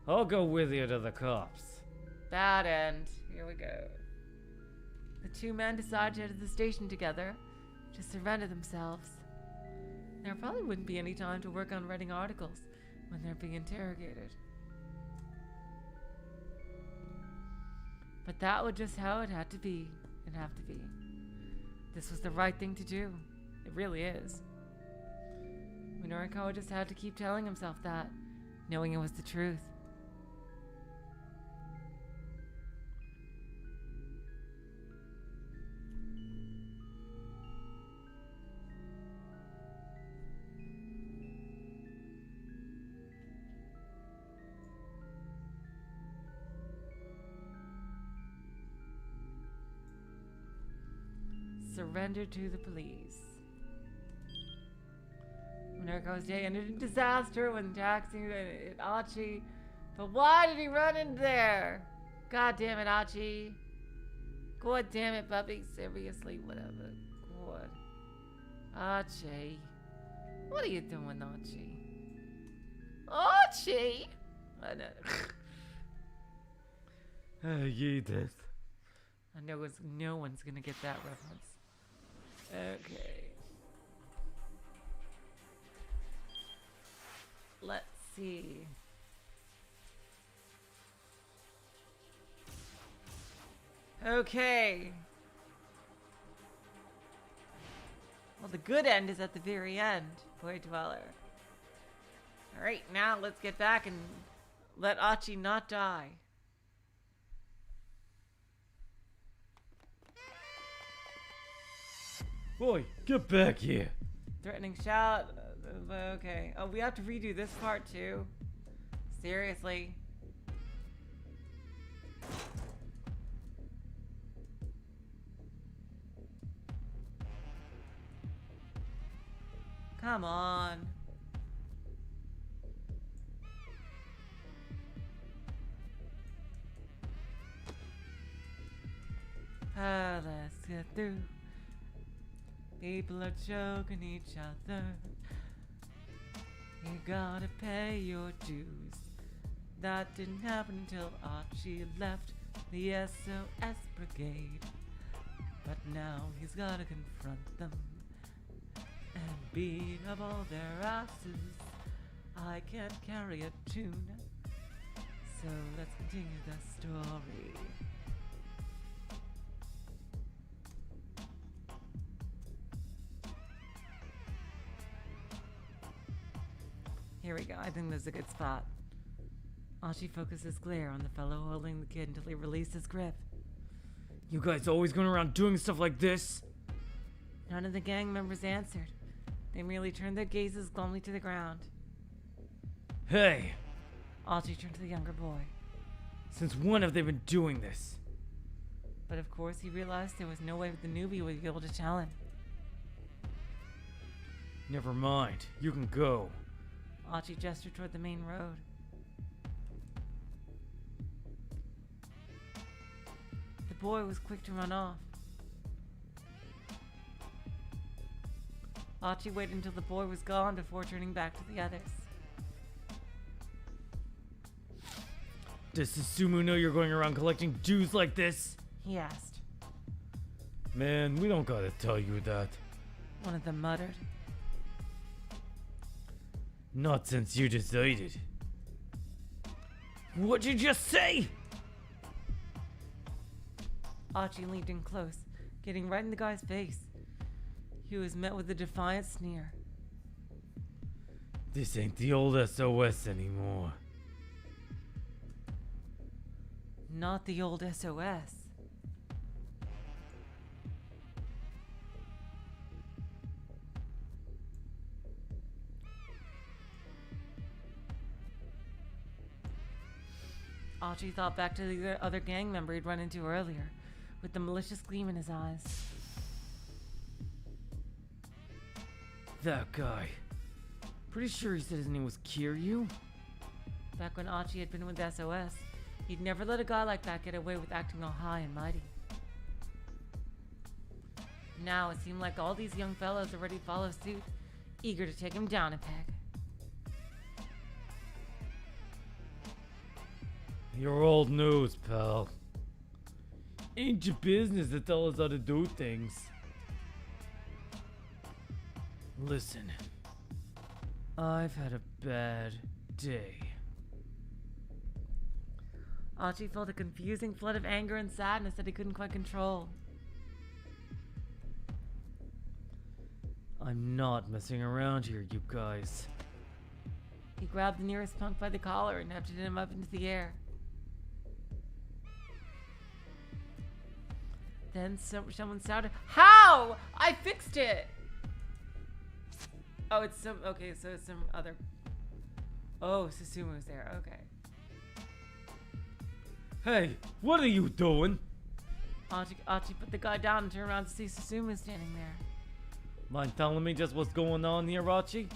I'll go with you to the cops. Bad end. Here we go. The two men decided to head to the station together to surrender themselves. There probably wouldn't be any time to work on writing articles when they're being interrogated. But that was just how it had to be. It'd have to be. This was the right thing to do. It really is. Norikawa just had to keep telling himself that, knowing it was the truth. Surrender to the police. Norikawa's day ended in disaster when taxiing at Achi. But why did he run in there? God damn it, Achi. God damn it, puppy. Seriously, whatever. God. Achi. What are you doing, Achi? Achi! I know. Edith. I know no one's gonna get that reference. Okay. Let's see. Okay. Well, the good end is at the very end, Boy Dweller. Alright, now let's get back and let Achi not die. Boy, get back here. Threatening shout. Okay. Oh, we have to redo this part too. Seriously. Come on. Let's get through. People are choking each other. You gotta pay your dues. That didn't happen until Archie left the SOS brigade. But now he's gotta confront them and beat up all their asses. I can't carry a tune, so let's continue the story. Here we go. I think this is a good spot. Archie focuses glare on the fellow holding the kid until he released his grip. You guys always going around doing stuff like this? None of the gang members answered. They merely turned their gazes glumly to the ground. Hey, Archie turned to the younger boy. since when have they been doing this? But of course he realized there was no way the newbie would be able to tell him. Never mind, you can go. Archie gestured toward the main road. The boy was quick to run off. Archie waited until the boy was gone before turning back to the others. Does Susumu know you're going around collecting dues like this? He asked. Man, we don't gotta tell you that. One of them muttered. Not since you decided. What'd you just say? Archie leaned in close, getting right in the guy's face. He was met with a defiant sneer. This ain't the old SOS anymore. Not the old SOS. Archie thought back to the other gang member he'd run into earlier, with the malicious gleam in his eyes. That guy. Pretty sure he said his name was Kiryu? Back when Archie had been with SOS, he'd never let a guy like that get away with acting all high and mighty. Now it seemed like all these young fellows already followed suit, eager to take him down a peg. You're old news, pal. Ain't your business to tell us how to do things. Listen, I've had a bad day. Archie felt a confusing flood of anger and sadness that he couldn't quite control. I'm not messing around here, you guys. He grabbed the nearest punk by the collar and hefted him up into the air. Then someone shouted, "How? I fixed it!" Oh, it's okay, so it's some other... Oh, Susumu's there, okay. Hey, what are you doing? Archie put the guy down and turned around to see Susumu standing there. Mind telling me just what's going on here, Archie?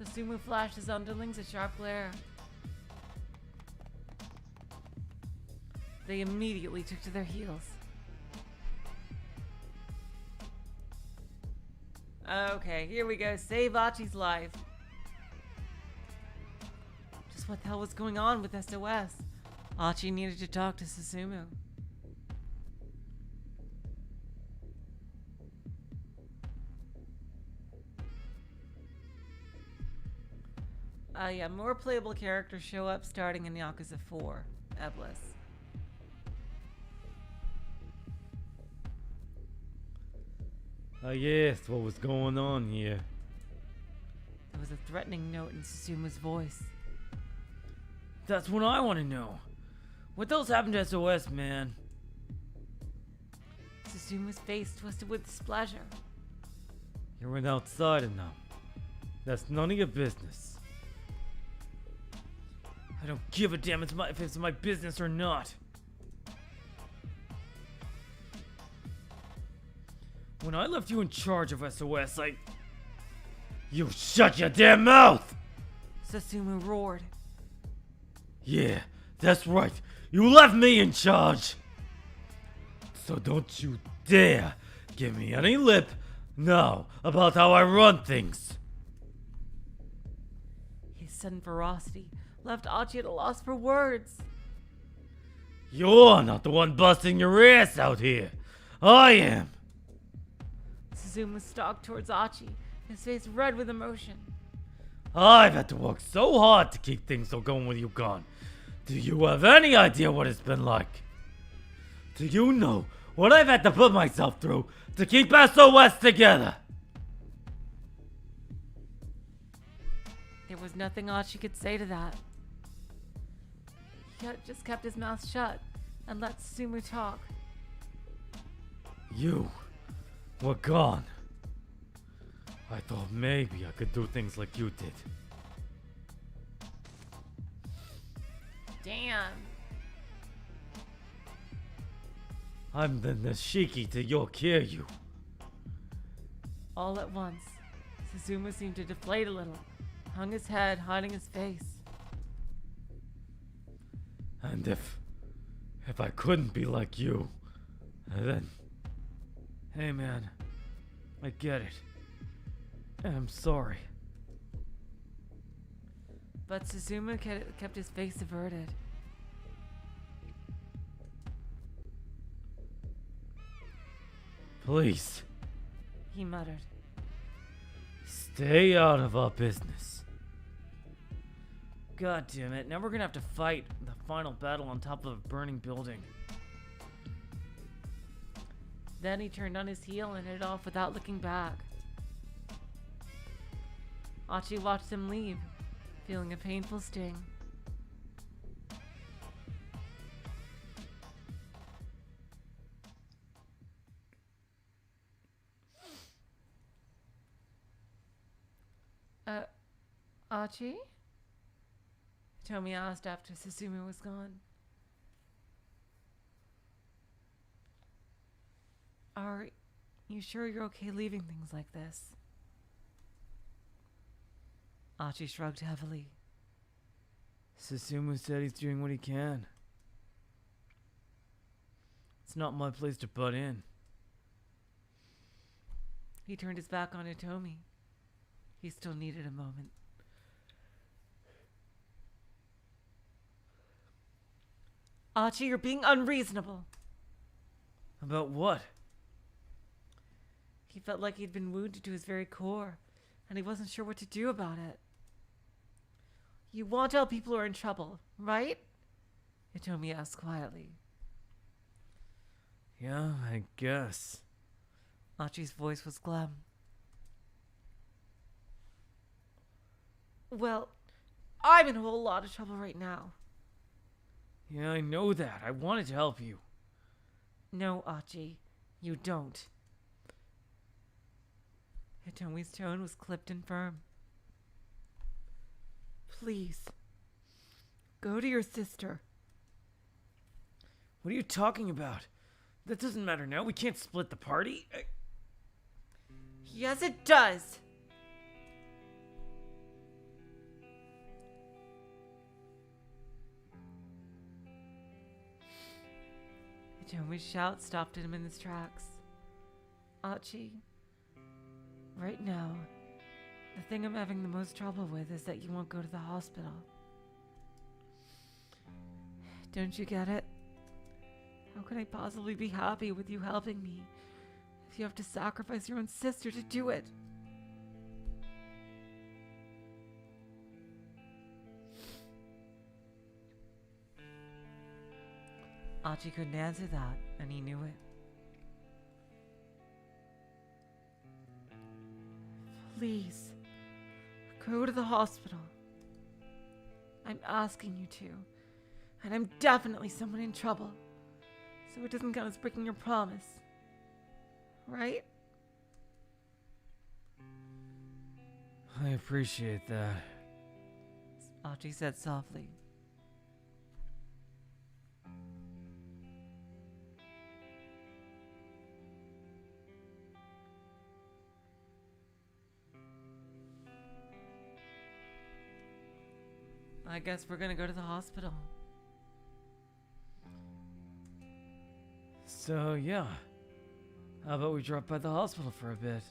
Susumu flashed his underlings a sharp glare. They immediately took to their heels. Okay, here we go. Save Archie's life. Just what the hell was going on with SOS? Archie needed to talk to Susumu. Yeah, more playable characters show up starting in Yakuza 4, Eblis. Yes, what was going on here? There was a threatening note in Susumu's voice. That's what I want to know. What else happened to SOS, man? Susumu's face twisted with displeasure. You went outside of them. That's none of your business. I don't give a damn if it's my business or not. When I left you in charge of SOS, You shut your damn mouth! Susumu roared. Yeah, that's right. You left me in charge. So don't you dare give me any lip now about how I run things. His sudden ferocity left Achi at a loss for words. You're not the one busting your ass out here. I am. Susumu stalked towards Achi, his face red with emotion. I've had to work so hard to keep things so going with you gone. Do you have any idea what it's been like? Do you know what I've had to put myself through to keep SOS together? There was nothing Achi could say to that. He just kept his mouth shut and let Susumu talk. You were gone. I thought maybe I could do things like you did. Damn. I'm the Nishiki to your Kiryu. All at once, Susumu seemed to deflate a little, hung his head, hiding his face. And if I couldn't be like you, then... Hey man, I get it. I'm sorry. But Susumu kept his face averted. Please, He muttered. stay out of our business. God damn it, now we're gonna have to fight the final battle on top of a burning building. Then he turned on his heel and headed off without looking back. Achi watched him leave, feeling a painful sting. Achi? Tomi asked after Susumu was gone. Are you sure you're okay leaving things like this? Achi shrugged heavily. Susumu said he's doing what he can. It's not my place to butt in. He turned his back on Tomi. He still needed a moment. Achi, you're being unreasonable. About what? He felt like he'd been wounded to his very core, and he wasn't sure what to do about it. You want to help people who are in trouble, right? Hitomi asked quietly. Yeah, I guess. Achi's voice was glum. Well, I'm in a whole lot of trouble right now. Yeah, I know that. I wanted to help you. No, Achi, you don't. Hitomi's tone was clipped and firm. Please, go to your sister. What are you talking about? That doesn't matter now. We can't split the party. Yes, it does. Hitomi's shout stopped him in his tracks. Achi, right now, the thing I'm having the most trouble with is that you won't go to the hospital. Don't you get it? How can I possibly be happy with you helping me if you have to sacrifice your own sister to do it? Achi couldn't answer that, and he knew it. Please, go to the hospital. I'm asking you to, and I'm definitely someone in trouble, so it doesn't count as breaking your promise. Right? I appreciate that. Achi said softly. I guess we're gonna go to the hospital. So, yeah. How about we drop by the hospital for a bit?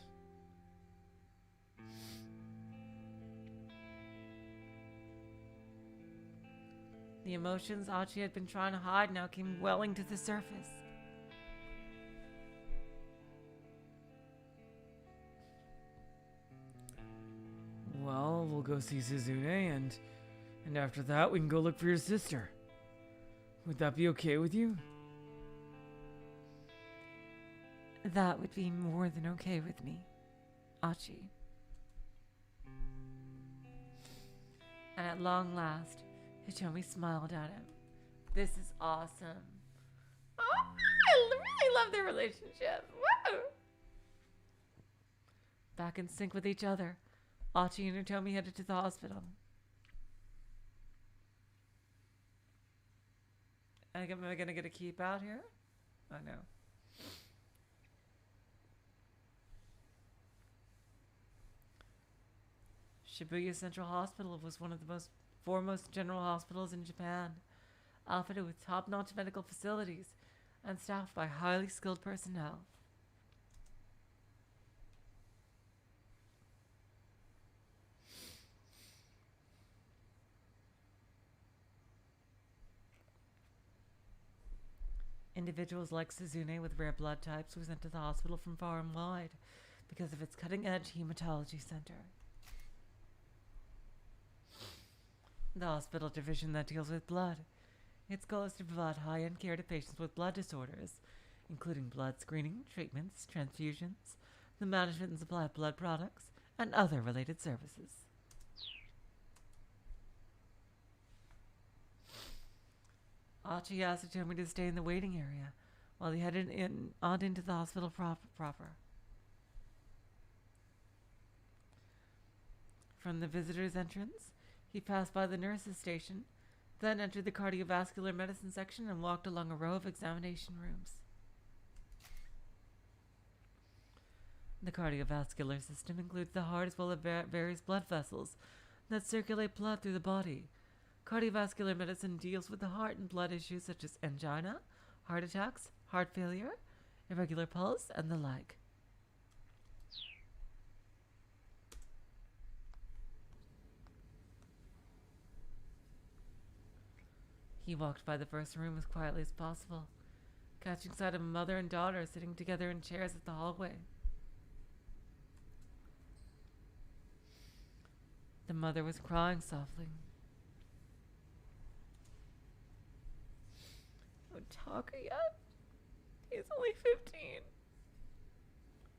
emotions Achi had been trying to hide now came welling to the surface. Well, we'll go see Suzune, and after that, we can go look for your sister. Would that be okay with you? That would be more than okay with me, Achi. And at long last, Hitomi smiled at him. This is awesome. Oh, I really love their relationship. Woo! Back in sync with each other, Achi and Hitomi headed to the hospital. Am I gonna get a keep out here? Oh no. Shibuya Central Hospital was one of the most foremost general hospitals in Japan, outfitted with top-notch medical facilities and staffed by highly skilled personnel. Individuals like Suzune with rare blood types were sent to the hospital from far and wide because of its cutting-edge hematology center. The hospital division that deals with blood. Its goal is to provide high-end care to patients with blood disorders, including blood screening, treatments, transfusions, the management and supply of blood products, and other related services. Achi asked Hitomi to stay in the waiting area while he headed on into the hospital proper. From the visitor's entrance, he passed by the nurse's station, then entered the cardiovascular medicine section and walked along a row of examination rooms. The cardiovascular system includes the heart as well as various blood vessels that circulate blood through the body. Cardiovascular medicine deals with the heart and blood issues such as angina, heart attacks, heart failure, irregular pulse, and the like. He walked by the first room as quietly as possible, catching sight of a mother and daughter sitting together in chairs at the hallway. The mother was crying softly. Oh, Taka yet? He's only 15.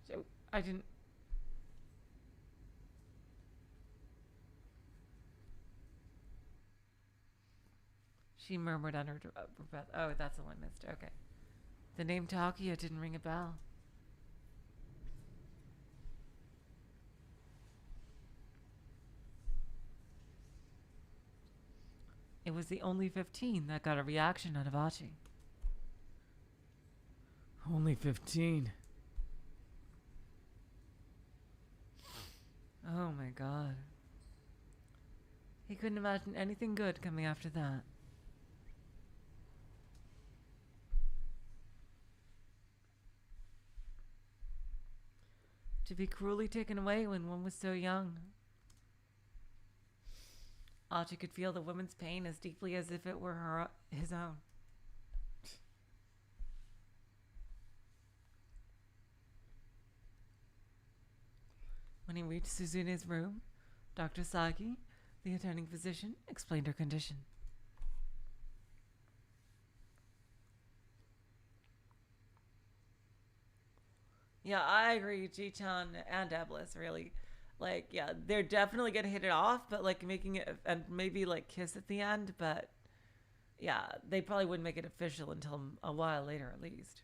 So I didn't. She murmured under her breath. Oh, that's all I missed. Okay. The name Takia didn't ring a bell. It was the only 15 that got a reaction out of Achi. Only 15. Oh my god. He couldn't imagine anything good coming after that. To be cruelly taken away when one was so young. Achi could feel the woman's pain as deeply as if it were his own. When he reached Suzune's room, Dr. Saki, the attending physician, explained her condition. Yeah, I agree. Ji-chan and Eblis really, like, yeah, they're definitely gonna hit it off, but like making it and maybe like kiss at the end, but yeah, they probably wouldn't make it official until a while later, at least.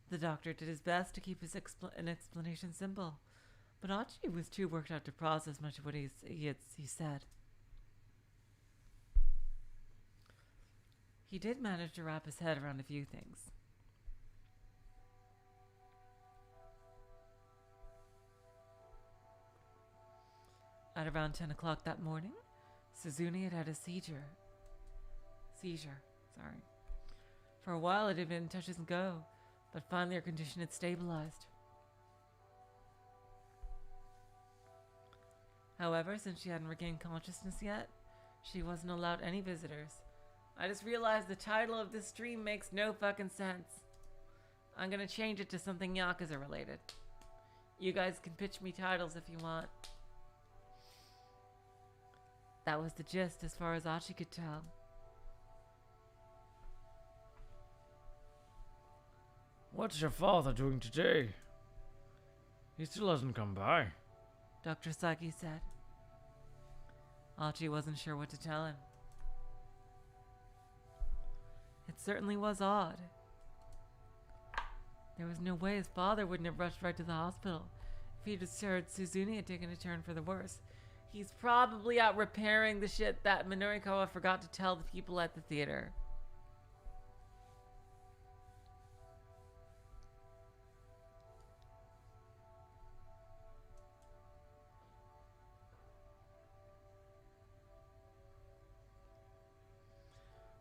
The doctor did his best to keep his explanation simple, but Achi was too worked out to process much of what he said. He did manage to wrap his head around a few things. At around 10 o'clock that morning, Suzune had had a seizure. For a while it had been touch and go, but finally her condition had stabilized. However, since she hadn't regained consciousness yet, she wasn't allowed any visitors. I just realized the title of this stream makes no fucking sense. I'm gonna change it to something Yakuza related. You guys can pitch me titles if you want. That was the gist as far as Achi could tell. What's your father doing today? He still hasn't come by. Dr. Saki said. Achi wasn't sure what to tell him. It certainly was odd. There was no way his father wouldn't have rushed right to the hospital if he'd just heard Suzune had taken a turn for the worse. He's probably out repairing the shit that Norikawa forgot to tell the people at the theater.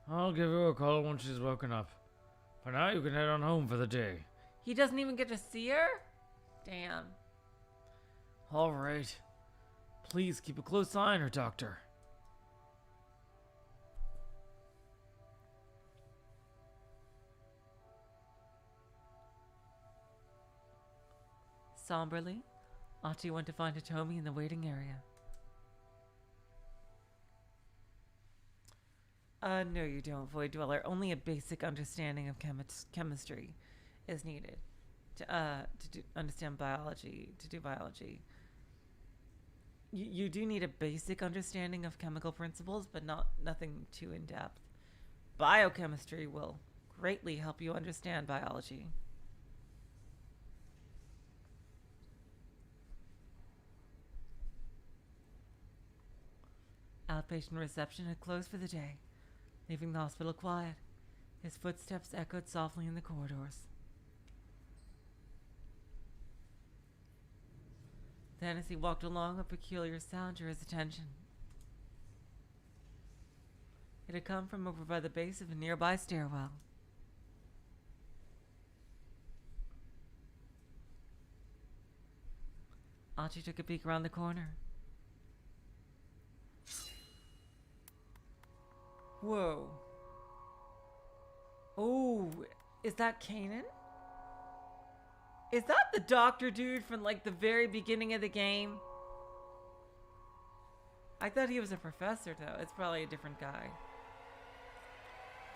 I'll give you a call once she's woken up. For now, you can head on home for the day. He doesn't even get to see her? Damn. All right. Please keep a close eye on her, Doctor. Somberly, Achi went to find Hitomi in the waiting area. No you don't, Void Dweller. Only a basic understanding of chemistry is needed to understand biology, to do biology. You do need a basic understanding of chemical principles, but nothing too in-depth. Biochemistry will greatly help you understand biology. Outpatient reception had closed for the day, leaving the hospital quiet. His footsteps echoed softly in the corridors. Then, as he walked along, a peculiar sound drew his attention. It had come from over by the base of a nearby stairwell. Achi took a peek around the corner. Whoa. Oh, is that Kanan? Is that the doctor dude from like the very beginning of the game? I thought he was a professor though. It's probably a different guy.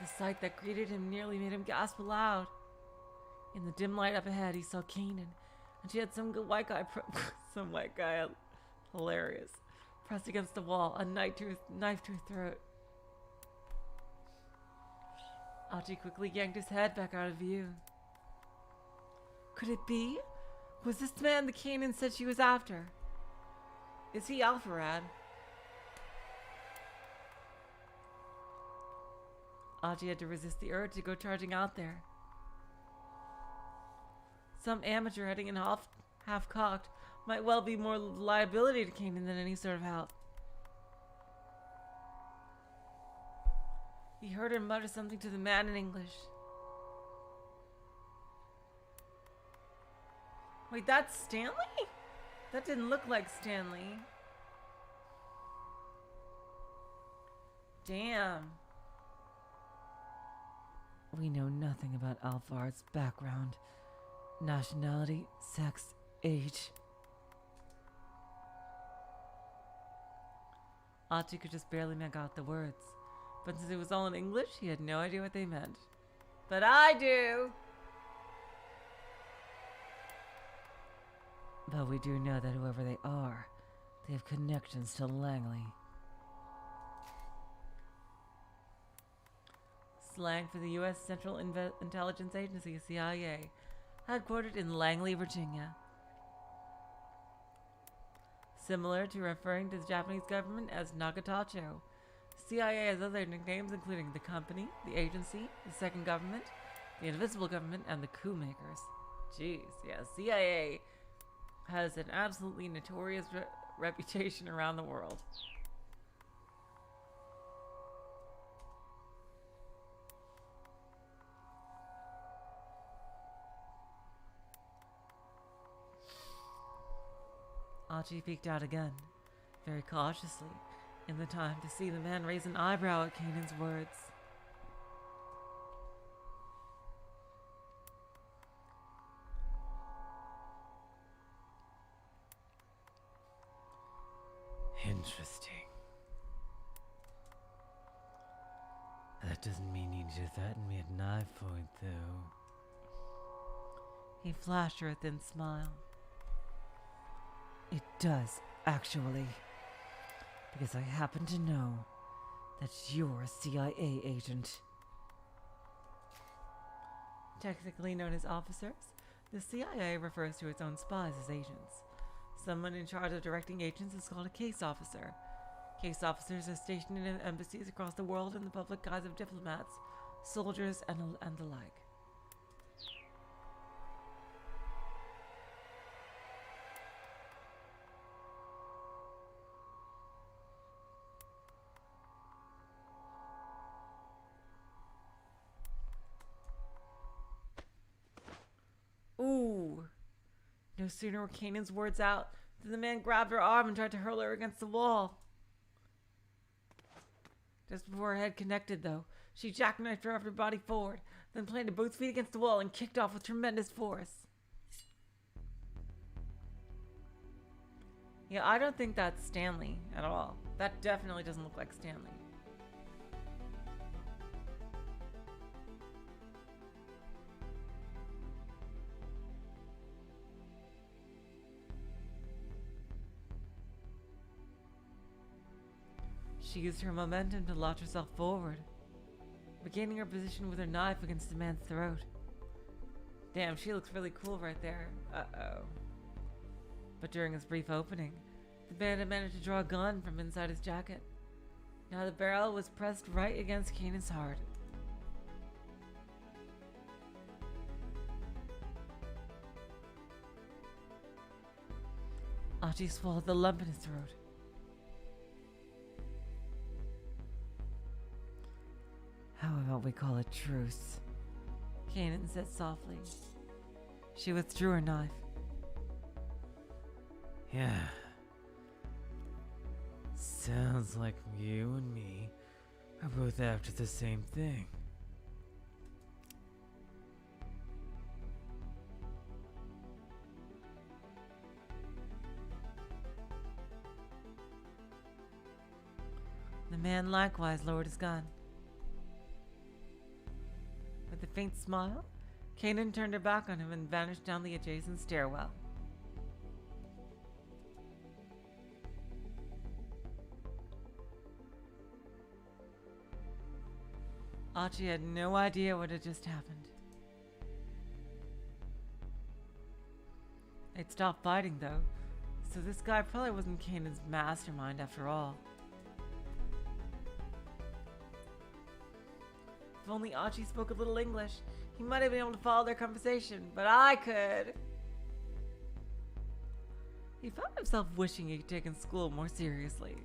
The sight that greeted him nearly made him gasp aloud. In the dim light up ahead, he saw Kanan, and she had some good white guy, some white guy, hilarious, pressed against the wall, a knife to her throat. Achi quickly yanked his head back out of view. Could it be? Was this the man the Kanan said she was after? Is he Alphard? Achi had to resist the urge to go charging out there. Some amateur heading in half-cocked might well be more liability to Kanan than any sort of help. He heard her mutter something to the man in English. Wait, that's Stanley? That didn't look like Stanley. Damn. We know nothing about Alphard's background, nationality, sex, age. Achi could just barely make out the words, but since it was all in English, he had no idea what they meant. But I do! But we do know that whoever they are, they have connections to Langley. Slang for the U.S. Central Intelligence Agency, CIA, headquartered in Langley, Virginia. Similar to referring to the Japanese government as Nagatacho, CIA has other nicknames including the company, the agency, the second government, the invisible government, and the coup makers. Jeez, yeah, CIA has an absolutely notorious reputation around the world. Achi peeked out again. very cautiously, in the time to see the man raise an eyebrow at Kanan's words. Interesting. That doesn't mean you need to threaten me at knife point, though. He flashed her a thin smile. It does, actually. Because I happen to know that you're a CIA agent. Technically known as officers, the CIA refers to its own spies as agents. Someone in charge of directing agents is called a case officer. Case officers are stationed in embassies across the world in the public guise of diplomats, soldiers, and the like. Ooh. No sooner were Kanan's words out than the man grabbed her arm and tried to hurl her against the wall. Just before her head connected, though, she jackknifed her upper body forward, then planted both feet against the wall and kicked off with tremendous force. Yeah, I don't think that's Stanley at all. That definitely doesn't look like Stanley. She used her momentum to launch herself forward, regaining her position with her knife against the man's throat. Damn, she looks really cool right there. Uh-oh. But during his brief opening, the bandit managed to draw a gun from inside his jacket. Now the barrel was pressed right against Kanan's heart. Archie swallowed the lump in his throat. How about we call a truce? Kanan said softly. She withdrew her knife. Yeah. Sounds like you and me are both after the same thing. The man likewise lowered his gun. With a faint smile, Kanan turned her back on him and vanished down the adjacent stairwell. Archie had no idea what had just happened. They'd stopped fighting, though, so this guy probably wasn't Kanan's mastermind after all. If only Archie spoke a little English, he might have been able to follow their conversation, but I could. He found himself wishing he'd taken school more seriously.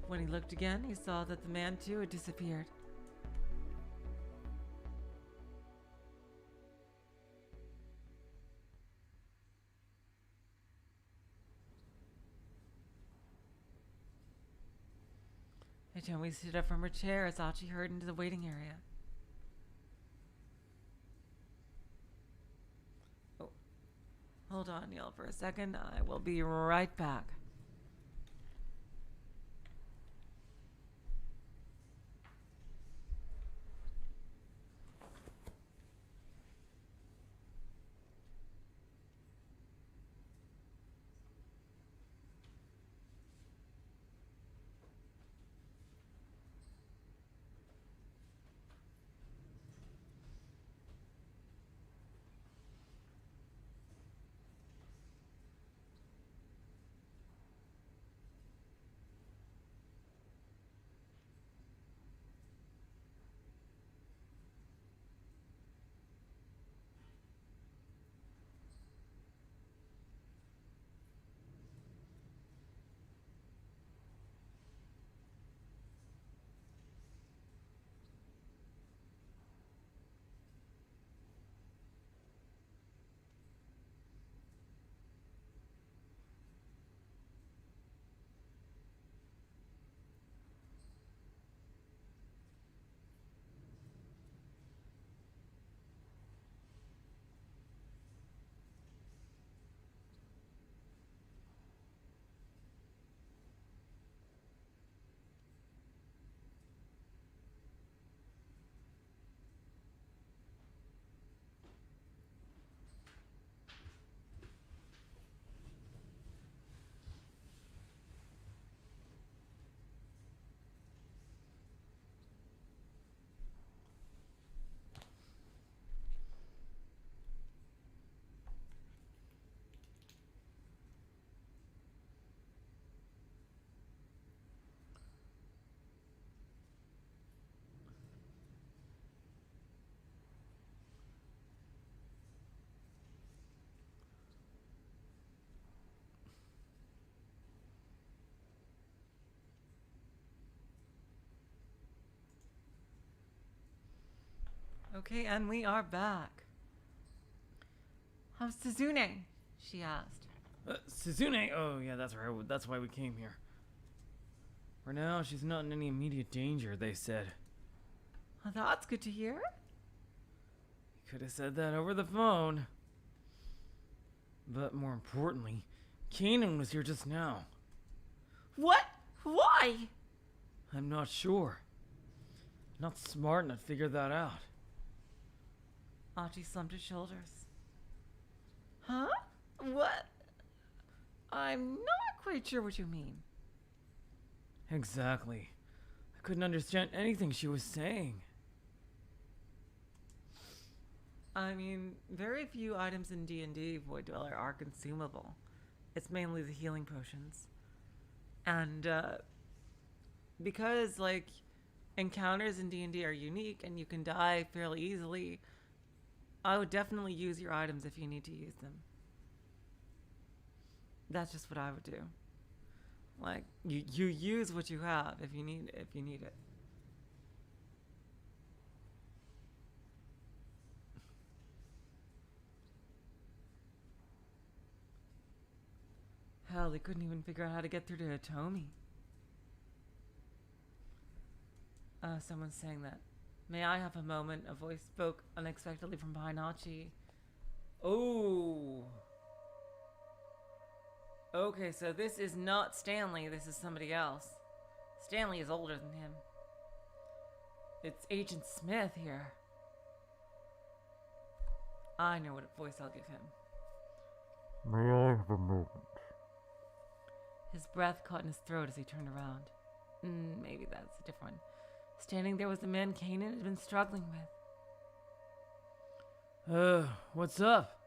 When he looked again, he saw that the man too had disappeared. Hitomi stood up from her chair as Archie hurried into the waiting area. Oh, hold on, Neil, for a second. I will be right back. Okay, and we are back. How's Suzune? She asked. Suzune? Oh, yeah, that's right. That's why we came here. For now, she's not in any immediate danger, they said. Oh, that's good to hear. Could have said that over the phone. But more importantly, Kanan was here just now. What? Why? I'm not sure. Not smart enough to figure that out. Achi slumped his shoulders. Huh? What? I'm not quite sure what you mean. Exactly. I couldn't understand anything she was saying. I mean, very few items in D&D Void Dweller are consumable. It's mainly the healing potions. And, because, like, encounters in D&D are unique and you can die fairly easily, I would definitely use your items if you need to use them. That's just what I would do. Like, you use what you have if you need it. Hell, they couldn't even figure out how to get through to Hitomi. Someone's saying that. May I have a moment? A voice spoke unexpectedly from behind Achi. Oh. Okay, so this is not Stanley. This is somebody else. Stanley is older than him. It's Agent Smith here. I know what voice I'll give him. May I have a moment? His breath caught in his throat as he turned around. Maybe that's a different one. Standing there was the man Kanan had been struggling with. What's up?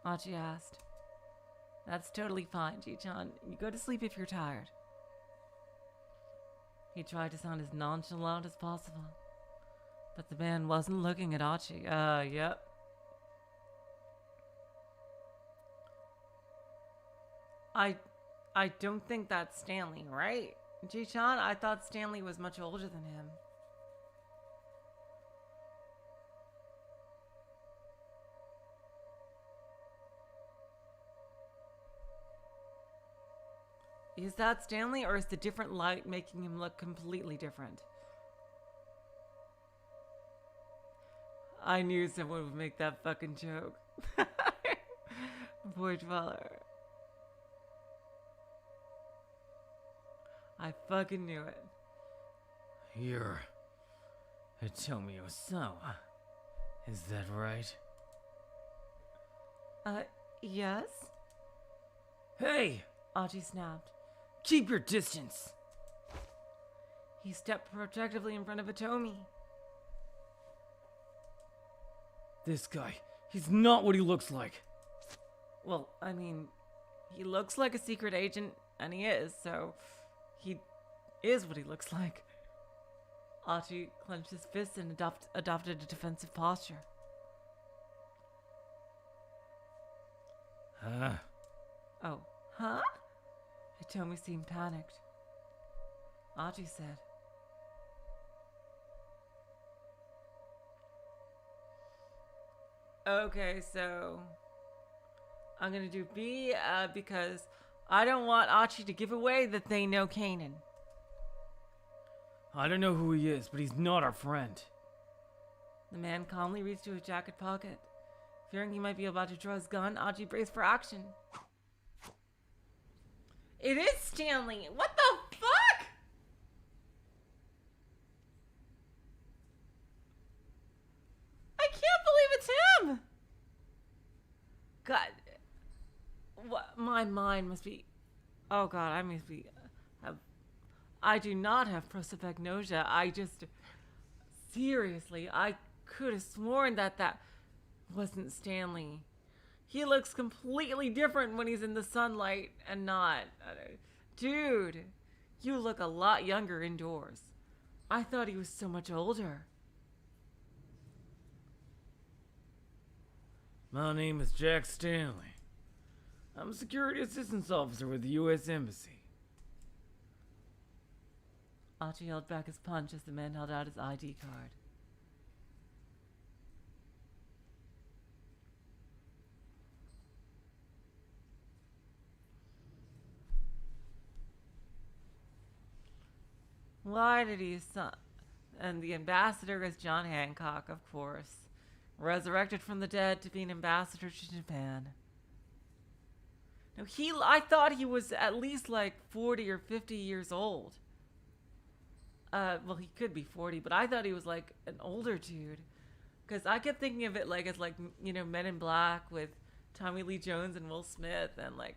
Achi asked. That's totally fine, Ji-chan. You go to sleep if you're tired. He tried to sound as nonchalant as possible. But the man wasn't looking at Achi. Yep. I don't think that's Stanley, right? Ji-chan, I thought Stanley was much older than him. Is that Stanley, or is the different light making him look completely different? I knew someone would make that fucking joke. Void Dweller. I fucking knew it. You're Hitomi Osawa. Is that right? Yes? Hey! Achi snapped. Keep your distance! He stepped protectively in front of Hitomi. This guy, he's not what he looks like. Well, I mean, he looks like a secret agent, and he is, so he is what he looks like. Achi clenched his fists and adopted a defensive posture. Oh, huh? Hitomi seemed panicked. Achi said, okay, so I'm gonna do B because I don't want Achi to give away that they know Kanan. I don't know who he is, but he's not our friend. The man calmly reached to his jacket pocket. Fearing he might be about to draw his gun, Achi braced for action. It is Stanley! What the fuck?! I can't believe it's him! God. What? My mind must be... Oh god, I must be... I do not have prosopagnosia. I just... Seriously, I could have sworn that wasn't Stanley. He looks completely different when he's in the sunlight and not. Dude, you look a lot younger indoors. I thought he was so much older. My name is Jack Stanley. I'm a security assistance officer with the U.S. Embassy. Achi held back his punch as the man held out his ID card. Why did he assign? And the ambassador is John Hancock, of course. Resurrected from the dead to be an ambassador to Japan. Now, I thought he was at least like 40 or 50 years old. Well, he could be 40, but I thought he was like an older dude. Because I kept thinking of it like as like, Men in Black with Tommy Lee Jones and Will Smith. And like,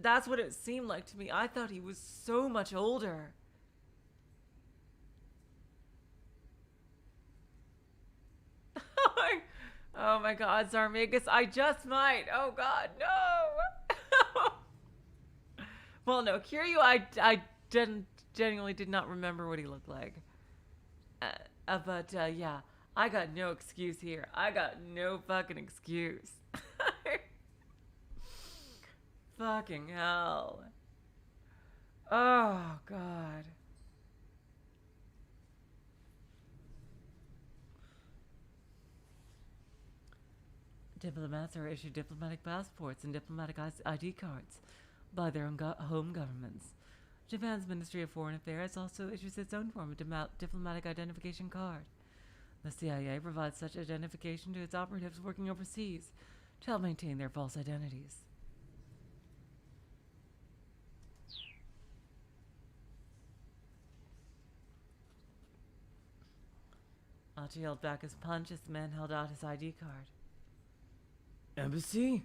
that's what it seemed like to me. I thought he was so much older. Oh my God, Zarmagus, I just might. Oh God, no. Well, no, Kiryu, I genuinely did not remember what he looked like. But yeah, I got no excuse here. I got no fucking excuse. Fucking hell. Oh God. Diplomats are issued diplomatic passports and diplomatic ID cards by their own home governments. Japan's Ministry of Foreign Affairs also issues its own form of diplomatic identification card. The CIA provides such identification to its operatives working overseas to help maintain their false identities. Achi held back his punch as the man held out his ID card. Embassy?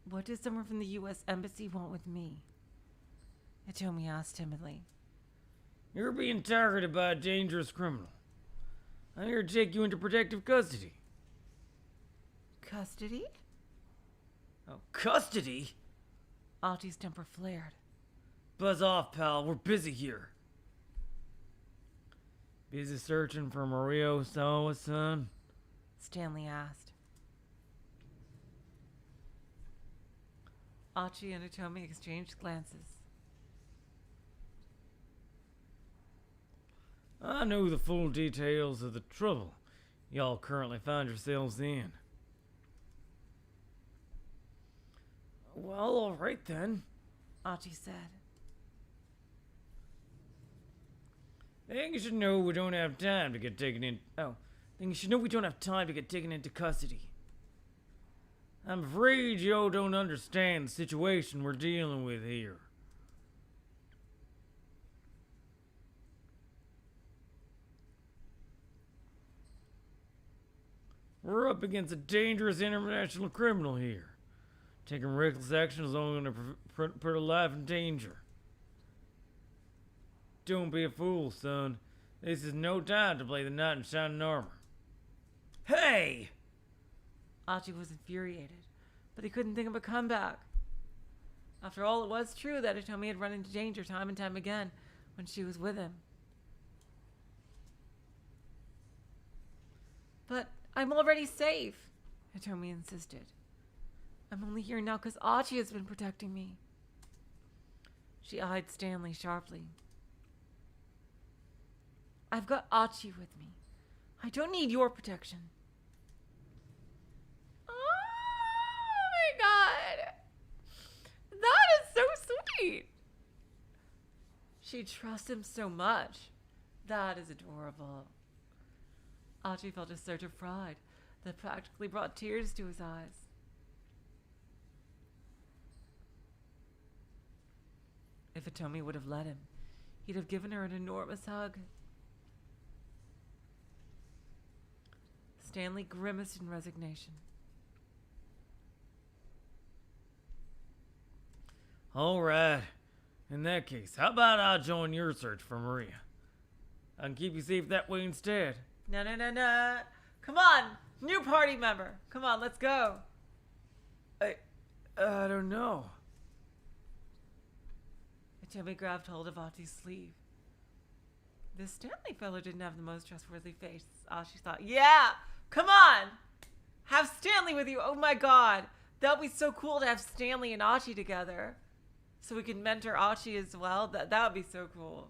What does someone from the U.S. Embassy want with me? Hitomi asked timidly. You're being targeted by a dangerous criminal. I'm here to take you into protective custody. Custody? Oh, custody? Achi's temper flared. Buzz off, pal. We're busy here. Busy searching for Maria Osawa's son? Stanley asked. Achi and Hitomi exchanged glances. I know the full details of the trouble y'all currently find yourselves in. Well, all right then, Achi said. I think you should know we don't have time to get taken in. Oh, I think you should know we don't have time to get taken into custody. I'm afraid you don't understand the situation we're dealing with here. We're up against a dangerous international criminal here. Taking reckless action is only going to put a life in danger. Don't be a fool, son. This is no time to play the knight in shining armor. Hey! Achi was infuriated, but he couldn't think of a comeback. After all, it was true that Hitomi had run into danger time and time again when she was with him. But I'm already safe, Hitomi insisted. I'm only here now because Achi has been protecting me. She eyed Stanley sharply. I've got Achi with me. I don't need your protection. Oh my God. That is so sweet. She trusts him so much. That is adorable. Achi felt a surge of pride that practically brought tears to his eyes. If Hitomi would have let him, he'd have given her an enormous hug. Stanley grimaced in resignation. All right. In that case, how about I join your search for Maria? I can keep you safe that way instead. No. Come on, new party member. Come on, let's go. I don't know. Hitomi grabbed hold of Achi's sleeve. This Stanley fellow didn't have the most trustworthy face. Achi thought, yeah, come on. Have Stanley with you. Oh my God. That would be so cool to have Stanley and Achi together. So we can mentor Achi as well. That would be so cool.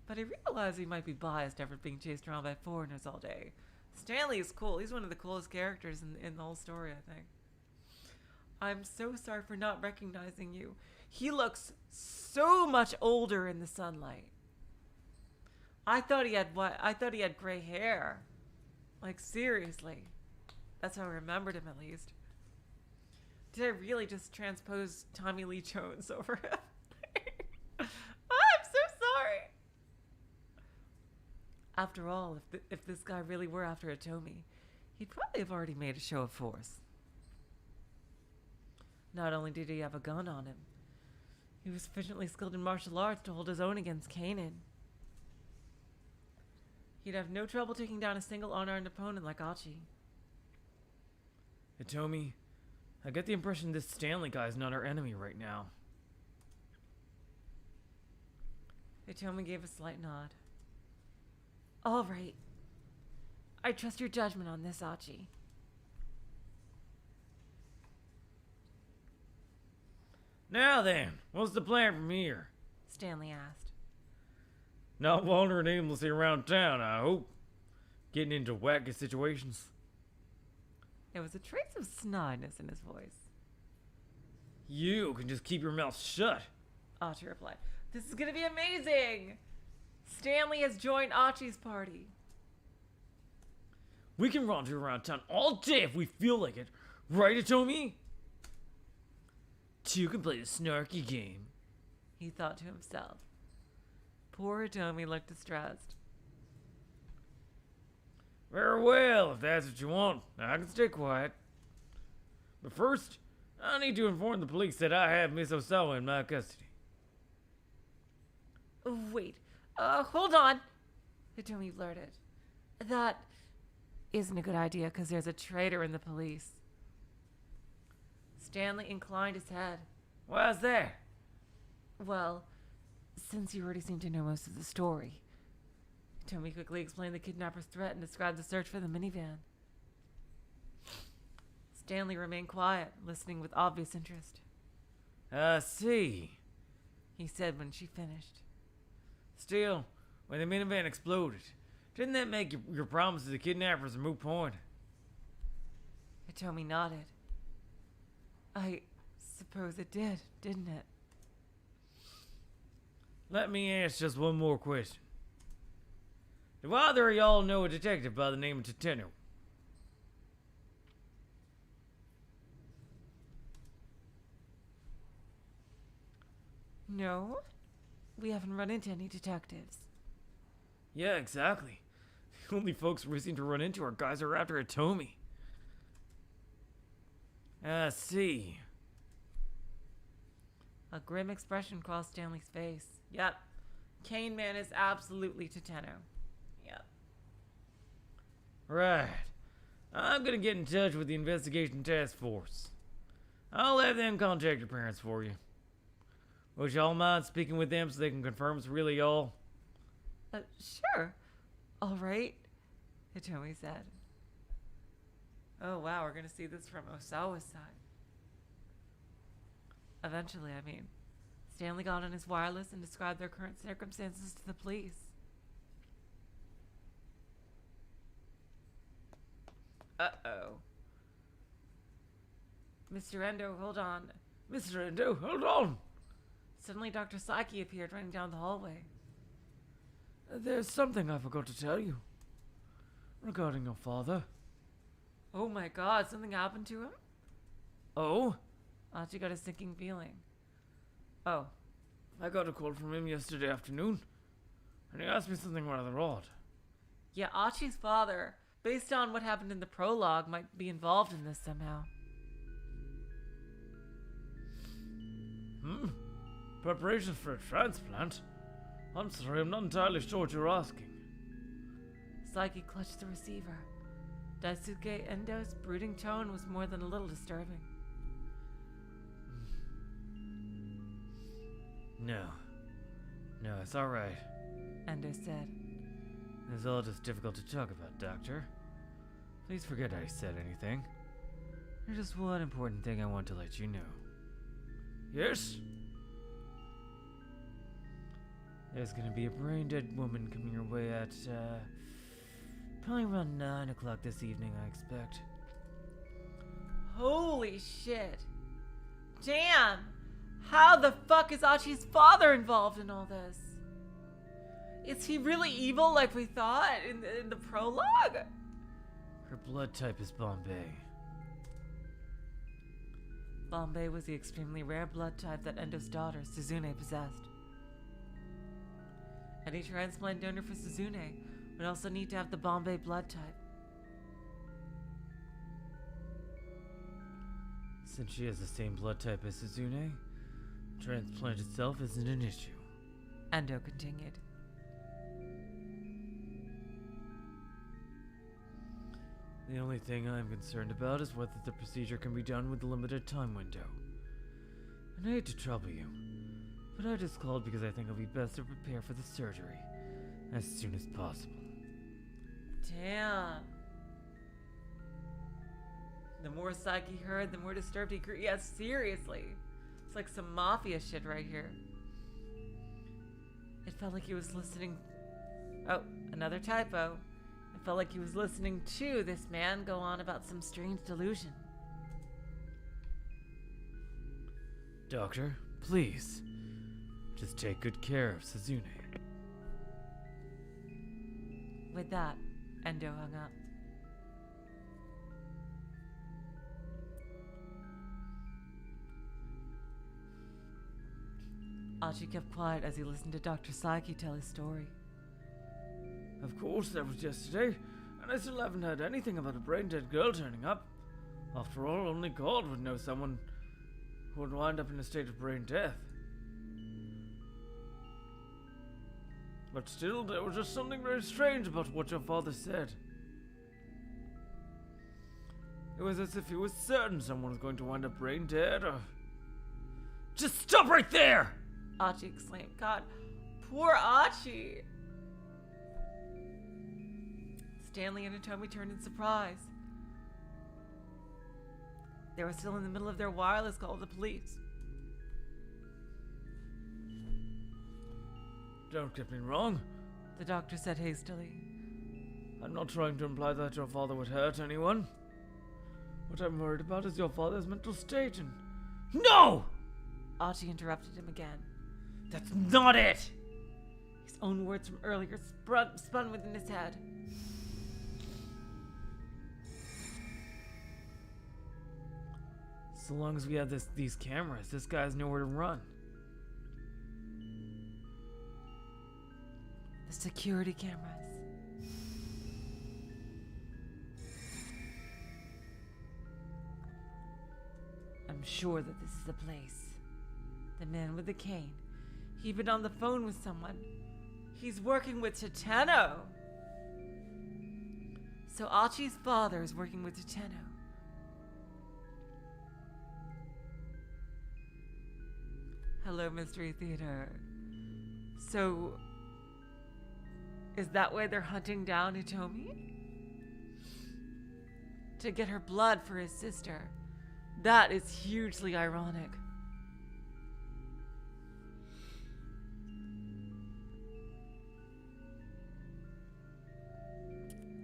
But I realized he might be biased after being chased around by foreigners all day. Stanley is cool. He's one of the coolest characters in the whole story, I think. I'm so sorry for not recognizing you. He looks so much older in the sunlight. I thought he had what? I thought he had gray hair. Like, seriously. That's how I remembered him, at least. Did I really just transpose Tommy Lee Jones over him? I'm so sorry. After all, if this guy really were after Atomi, he'd probably have already made a show of force. Not only did he have a gun on him, he was sufficiently skilled in martial arts to hold his own against Kanan. He'd have no trouble taking down a single unarmed opponent like Achi. Hitomi, I get the impression this Stanley guy's not our enemy right now. Hitomi gave a slight nod. All right. I trust your judgment on this, Achi. Now then, what's the plan from here? Stanley asked. Not wandering aimlessly around town, I hope. Getting into wacky situations. There was a trace of snidness in his voice. You can just keep your mouth shut. Achi replied. This is gonna be amazing! Stanley has joined Achi's party. We can wander around town all day if we feel like it. Right, Hitomi? Two can play the snarky game. He thought to himself. Poor Hitomi looked distressed. Very well, if that's what you want. I can stay quiet. But first, I need to inform the police that I have Miss Osawa in my custody. Wait, hold on, Hitomi blurted. That isn't a good idea because there's a traitor in the police. Stanley inclined his head. Why's that? Well, since you already seem to know most of the story. Hitomi quickly explained the kidnapper's threat and described the search for the minivan. Stanley remained quiet, listening with obvious interest. I see, He said when she finished. Still, when the minivan exploded, didn't that make your promise to the kidnappers a moot point? Hitomi nodded. I suppose it did, didn't it? Let me ask just one more question. Do either of y'all know a detective by the name of Tateno? No, we haven't run into any detectives. Yeah, exactly. The only folks we seem to run into are guys who are after Hitomi. I see. A grim expression crossed Stanley's face. Yep, Cane Man is absolutely Tateno. Yep. Right. I'm gonna get in touch with the investigation task force. I'll have them contact your parents for you. Would y'all mind speaking with them so they can confirm it's really y'all? Sure. All right, Hitomi said. Oh, wow, we're going to see this from Osawa's side. Eventually, I mean. Stanley got on his wireless and described their current circumstances to the police. Uh-oh. Mr. Endo, hold on. Mr. Endo, hold on! Suddenly, Dr. Saiki appeared running down the hallway. There's something I forgot to tell you. Regarding your father. Oh my god, something happened to him? Oh? Achi got a sinking feeling. Oh. I got a call from him yesterday afternoon, and he asked me something rather odd. Yeah, Achi's father, based on what happened in the prologue, might be involved in this somehow. Preparations for a transplant? I'm sorry, I'm not entirely sure what you're asking. Saiki clutched the receiver. Daisuke Endo's brooding tone was more than a little disturbing. No, it's alright. Endo said. It's all just difficult to talk about, Doctor. Please forget I said anything. There's just one important thing I want to let you know. Yes? There's gonna be a brain-dead woman coming your way at, probably around 9 o'clock this evening, I expect. Holy shit. Damn! How the fuck is Achi's father involved in all this? Is he really evil like we thought in the prologue? Her blood type is Bombay. Bombay was the extremely rare blood type that Endo's daughter, Suzune, possessed. Any transplant donor for Suzune would also need to have the Bombay blood type. Since she has the same blood type as Suzune, transplant itself isn't an issue. Endo continued. The only thing I'm concerned about is whether the procedure can be done with a limited time window. And I hate to trouble you, but I just called because I think it'll be best to prepare for the surgery as soon as possible. Damn. The more Psyche heard, the more disturbed he grew. Yeah, seriously. It's like some mafia shit right here. It felt like he was listening. Oh, another typo. It felt like he was listening to this man go on about some strange delusion. Doctor, please. Just take good care of Suzune. With that, Endo hung up. Achi kept quiet as he listened to Dr. Psyche tell his story. Of course, that was yesterday, and I still haven't heard anything about a brain-dead girl turning up. After all, only God would know someone who would wind up in a state of brain death. But still, there was just something very strange about what your father said. It was as if he was certain someone was going to wind up brain dead, or... Just stop right there! Achi exclaimed. God, poor Achi! Stanley and Hitomi turned in surprise. They were still in the middle of their wireless call to the police. Don't get me wrong. The doctor said hastily. I'm not trying to imply that your father would hurt anyone. What I'm worried about is your father's mental state and... No! Achi interrupted him again. That's not it! His own words from earlier spun within his head. So long as we have these cameras, this guy has nowhere to run. The security cameras. I'm sure that this is the place. The man with the cane. He'd been on the phone with someone. He's working with Titano. So Achi's father is working with Titano. Hello, Mystery Theater. So, is that why they're hunting down Hitomi? To get her blood for his sister. That is hugely ironic.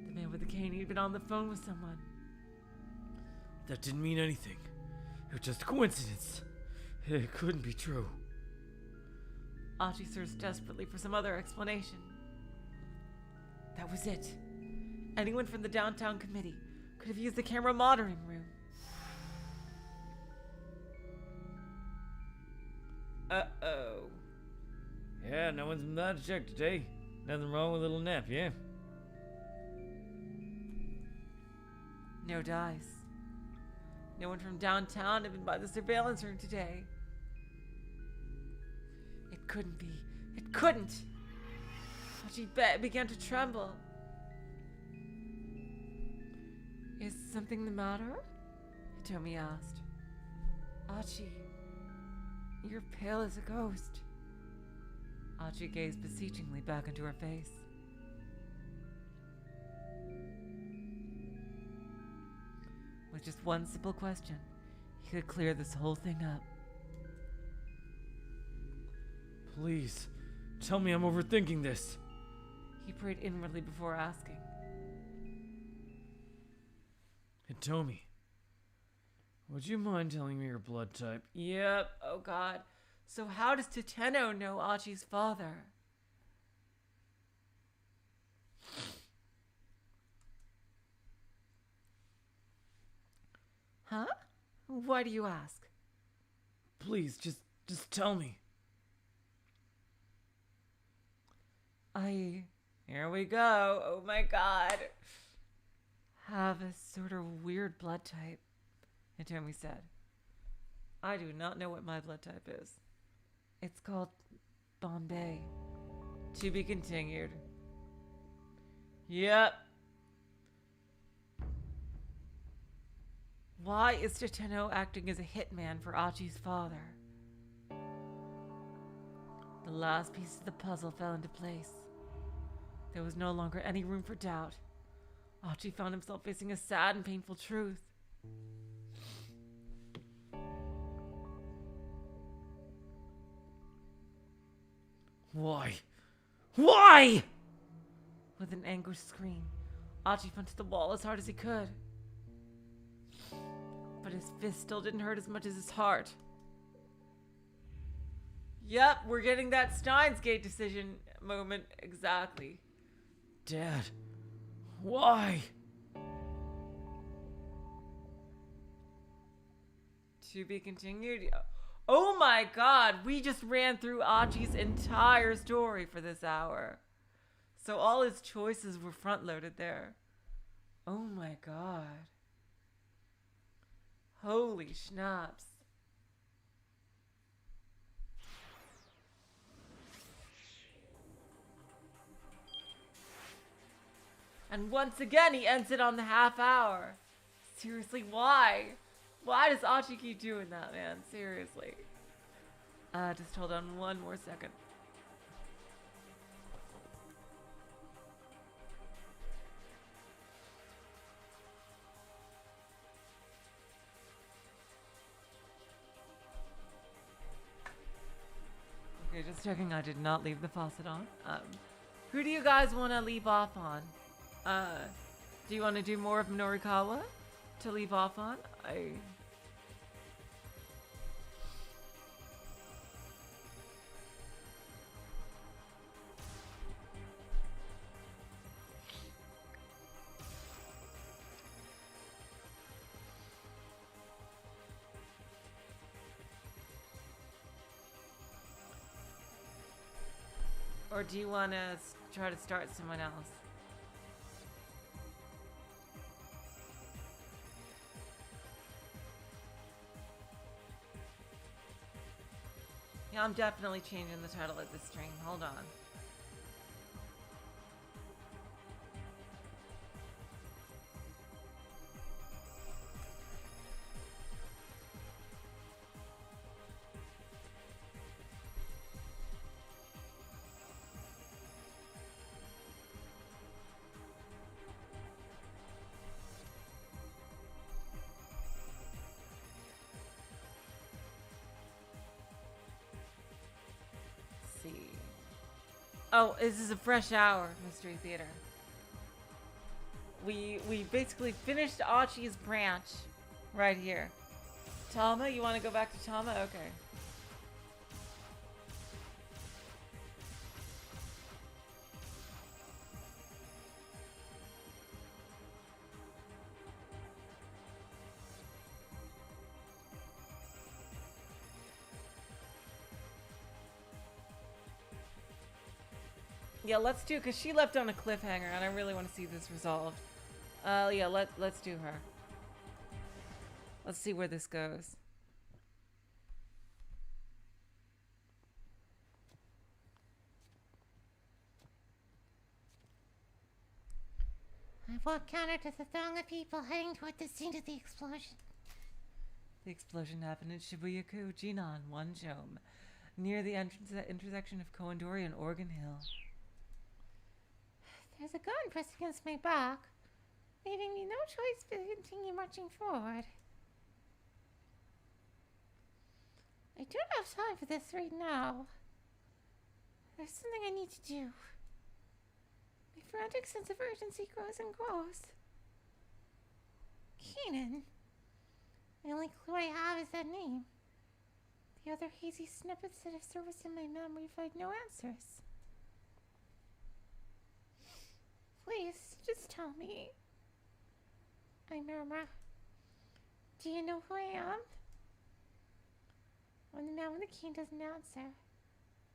The man with the cane, he'd been on the phone with someone. That didn't mean anything. It was just a coincidence. It couldn't be true. Achi searched desperately for some other explanation. That was it. Anyone from the downtown committee could have used the camera monitoring room. Uh-oh. Yeah, no one's been that checked today. Nothing wrong with a little nap, yeah? No dice. No one from downtown had been by the surveillance room today. It couldn't be. It couldn't! Achi began to tremble. Is something the matter? Hitomi asked. Achi, you're pale as a ghost. Achi gazed beseechingly back into her face. With just one simple question, he could clear this whole thing up. Please, tell me I'm overthinking this. He prayed inwardly before asking. Hitomi, Would you mind telling me your blood type? Yep. Oh God. So how does Toteno know Achi's father? Huh? Why do you ask? Please, just tell me. Here we go. Oh my God. Have a sort of weird blood type, Hitomi said. I do not know what my blood type is. It's called Bombay. To be continued. Yep. Why is Toteno acting as a hitman for Achi's father? The last piece of the puzzle fell into place. There was no longer any room for doubt. Achi found himself facing a sad and painful truth. Why? Why? With an anguished scream, Achi punched the wall as hard as he could. But his fist still didn't hurt as much as his heart. Yep, we're getting that Steins Gate decision moment exactly. Dad, why? To be continued. Oh my God, we just ran through Achi's entire story for this hour. So all his choices were front-loaded there. Oh my God. Holy schnapps. And once again, he ends it on the half hour. Seriously, why? Why does Achi keep doing that, man? Seriously. Just hold on one more second. Okay, just checking I did not leave the faucet on. Who do you guys want to leave off on? Do you want to do more of Norikawa to leave off on? Or do you want to try to start someone else? Yeah, I'm definitely changing the title of this stream. Hold on. Oh, this is a fresh hour, Mystery Theater. We basically finished Achi's branch right here. Tama, you want to go back to Tama? Okay. Yeah, let's do, because she left on a cliffhanger, and I really want to see this resolved. Yeah, let's do her. Let's see where this goes. I walked counter to the throng of people heading toward the scene of the explosion. The explosion happened in Shibuya-ku, Jinan, Wanjom, near the intersection of Kowandori and Oregon Hill. There's a gun pressed against my back, leaving me no choice but to continue marching forward. I don't have time for this right now. There's something I need to do. My frantic sense of urgency grows and grows. Kanan, The only clue I have is that name. The other hazy snippets that have surfaced in my memory find no answers. Please, just tell me. I murmur. Do you know who I am? When the man with the cane doesn't answer,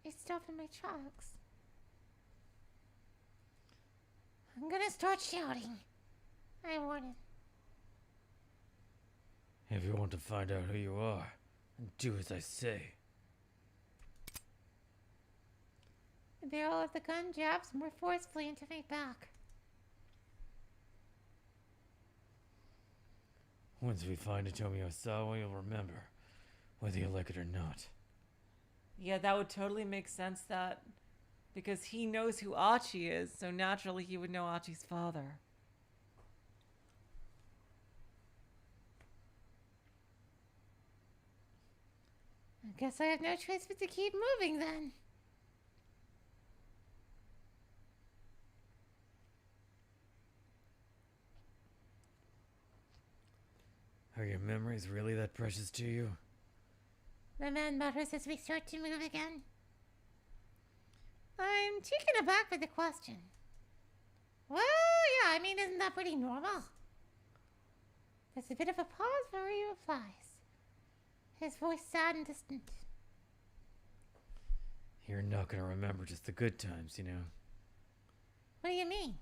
I stop in my tracks. I'm gonna start shouting. I warn him. If you want to find out who you are, then do as I say. The barrel of the gun jabs more forcefully into my back. Once we find Hitomi Osawa, you'll remember, whether you like it or not. Yeah, that would totally make sense that because he knows who Achi is, so naturally he would know Achi's father. I guess I have no choice but to keep moving then. Are your memories really that precious to you? The man mutters as we start to move again. I'm taken aback by the question. Well, yeah, I mean, isn't that pretty normal? There's a bit of a pause before he replies. His voice sad and distant. You're not gonna remember just the good times, you know. What do you mean?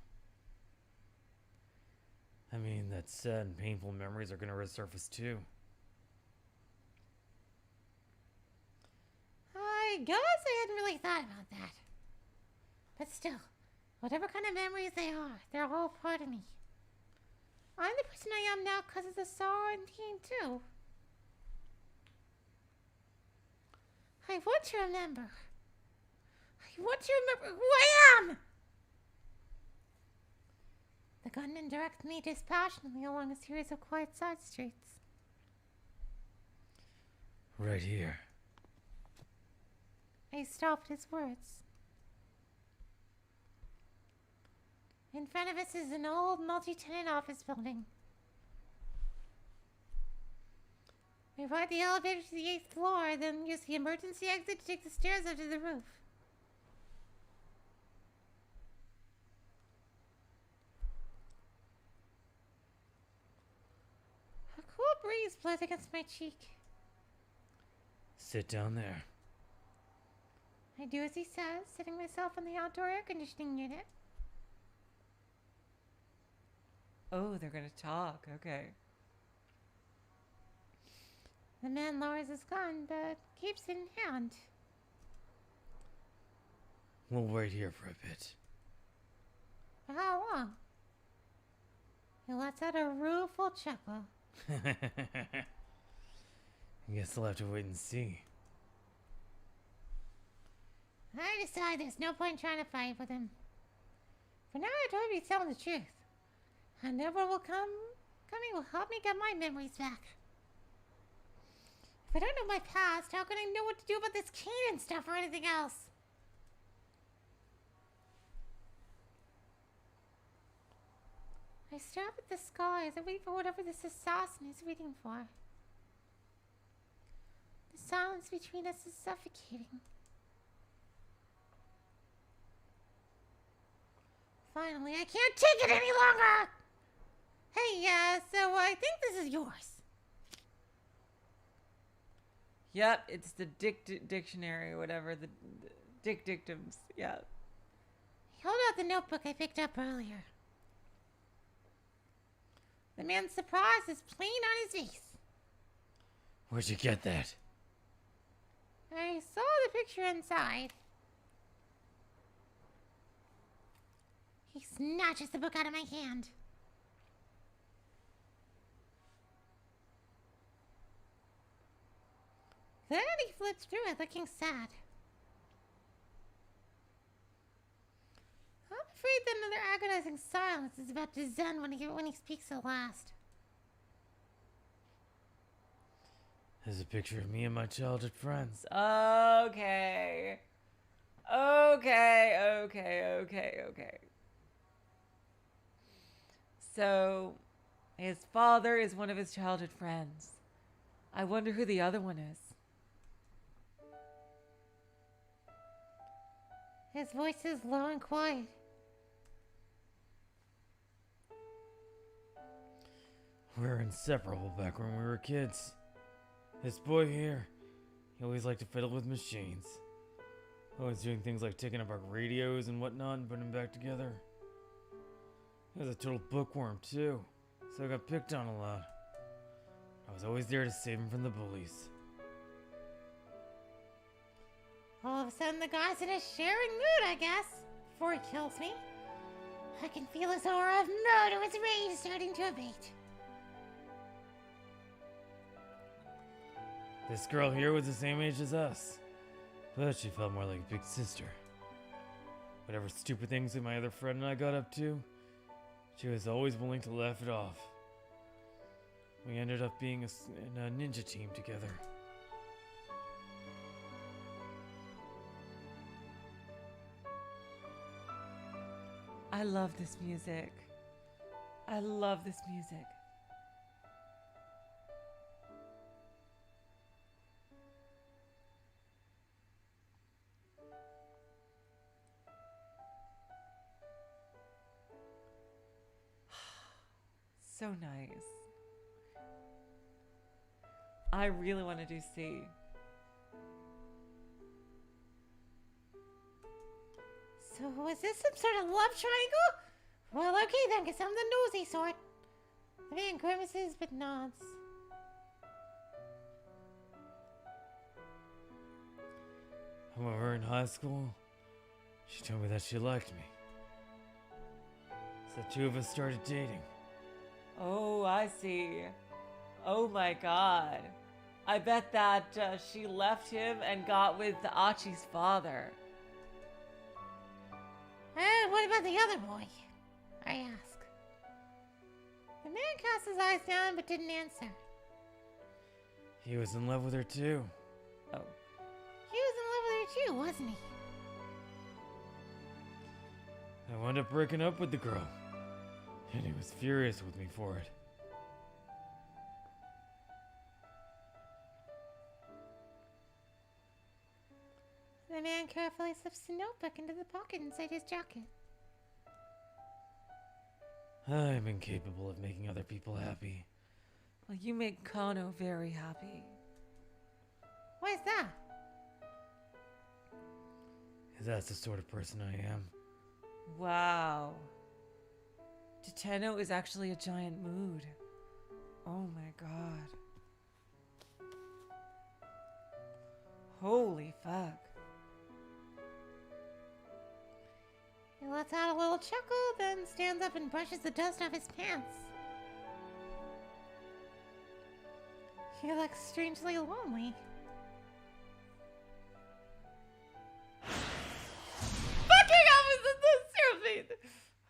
I mean, that sad and painful memories are gonna resurface too. I guess I hadn't really thought about that. But still, whatever kind of memories they are, they're all part of me. I'm the person I am now because of the sorrow and pain too. I want to remember. I want to remember who I am! The gunman directs me dispassionately along a series of quiet side streets. Right here. I stopped his words. In front of us is an old multi-tenant office building. We ride the elevator to the 8th floor, then use the emergency exit to take the stairs up to the roof. A cool breeze blows against my cheek. Sit down there. I do as he says, sitting myself in the outdoor air conditioning unit. Oh, they're gonna talk. Okay. The man lowers his gun, but keeps it in hand. We'll wait here for a bit. For how long? He lets out a rueful chuckle. I guess I'll have to wait and see. I decide there's no point trying to fight with him. For now, I told him he's telling the truth. And never will coming will help me get my memories back. If I don't know my past, how can I know what to do about this Kanan stuff or anything else? I stare up at the sky as I wait for whatever this assassin is waiting for. The silence between us is suffocating. Finally, I can't take it any longer! Hey, so I think this is yours. Yep, it's the dictionary or whatever. The dick dictums. Yeah. He held out the notebook I picked up earlier. The man's surprise is plain on his face. Where'd you get that? I saw the picture inside. He snatches the book out of my hand. Then he flips through it, looking sad. I'm afraid that another agonizing silence is about to end when he speaks at last. There's a picture of me and my childhood friends. Okay. Okay. So, his father is one of his childhood friends. I wonder who the other one is. His voice is low and quiet. We were inseparable back when we were kids. This boy here, he always liked to fiddle with machines. Always doing things like taking apart radios and whatnot and putting them back together. He was a total bookworm too, so I got picked on a lot. I was always there to save him from the bullies. All of a sudden, the guy's in a sharing mood, I guess. Before he kills me, I can feel his aura of murderous rage starting to abate. This girl here was the same age as us, but she felt more like a big sister. Whatever stupid things that my other friend and I got up to, she was always willing to laugh it off. We ended up being in a ninja team together. I love this music. I love this music. So nice. I really want to do C. So, is this some sort of love triangle? Well, okay then, because I'm the nosy sort. The man grimaces but nods. When we were in high school, she told me that she liked me. So the two of us started dating. Oh, I see. Oh my god. I bet that she left him and got with Achi's father. And what about the other boy? I ask. The man cast his eyes down but didn't answer. He was in love with her too. Oh. He was in love with her too, wasn't he? I wound up breaking up with the girl, and he was furious with me for it. The man carefully slips the notebook into the pocket inside his jacket. I'm incapable of making other people happy. Well, you make Kano very happy. Why is that? That's the sort of person I am. Wow. Toteno is actually a giant mood. Oh my god. Holy fuck. He lets out a little chuckle, then stands up and brushes the dust off his pants. He looks strangely lonely. Fucking hell, was this seriously?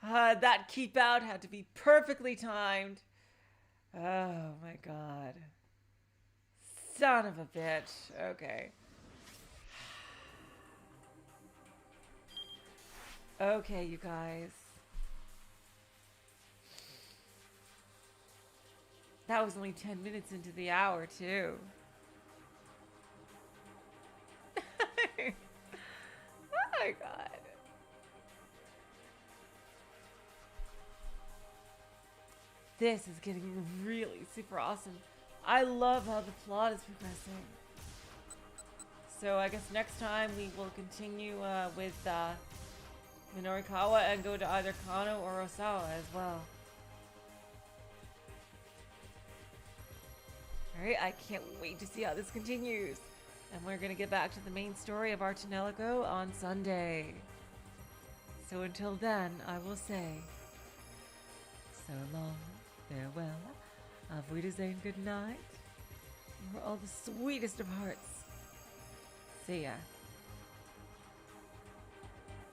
That keep out had to be perfectly timed. Oh my god. Son of a bitch. Okay. Okay, you guys. That was only 10 minutes into the hour, too. Oh my god. This is getting really super awesome. I love how the plot is progressing. So I guess next time we will continue with Norikawa and go to either Kano or Osawa as well. Alright, I can't wait to see how this continues. And we're gonna get back to the main story of Artanelico on Sunday. So until then, I will say, so long, farewell, auf Wiedersehen, good night, for all the sweetest of hearts. See ya.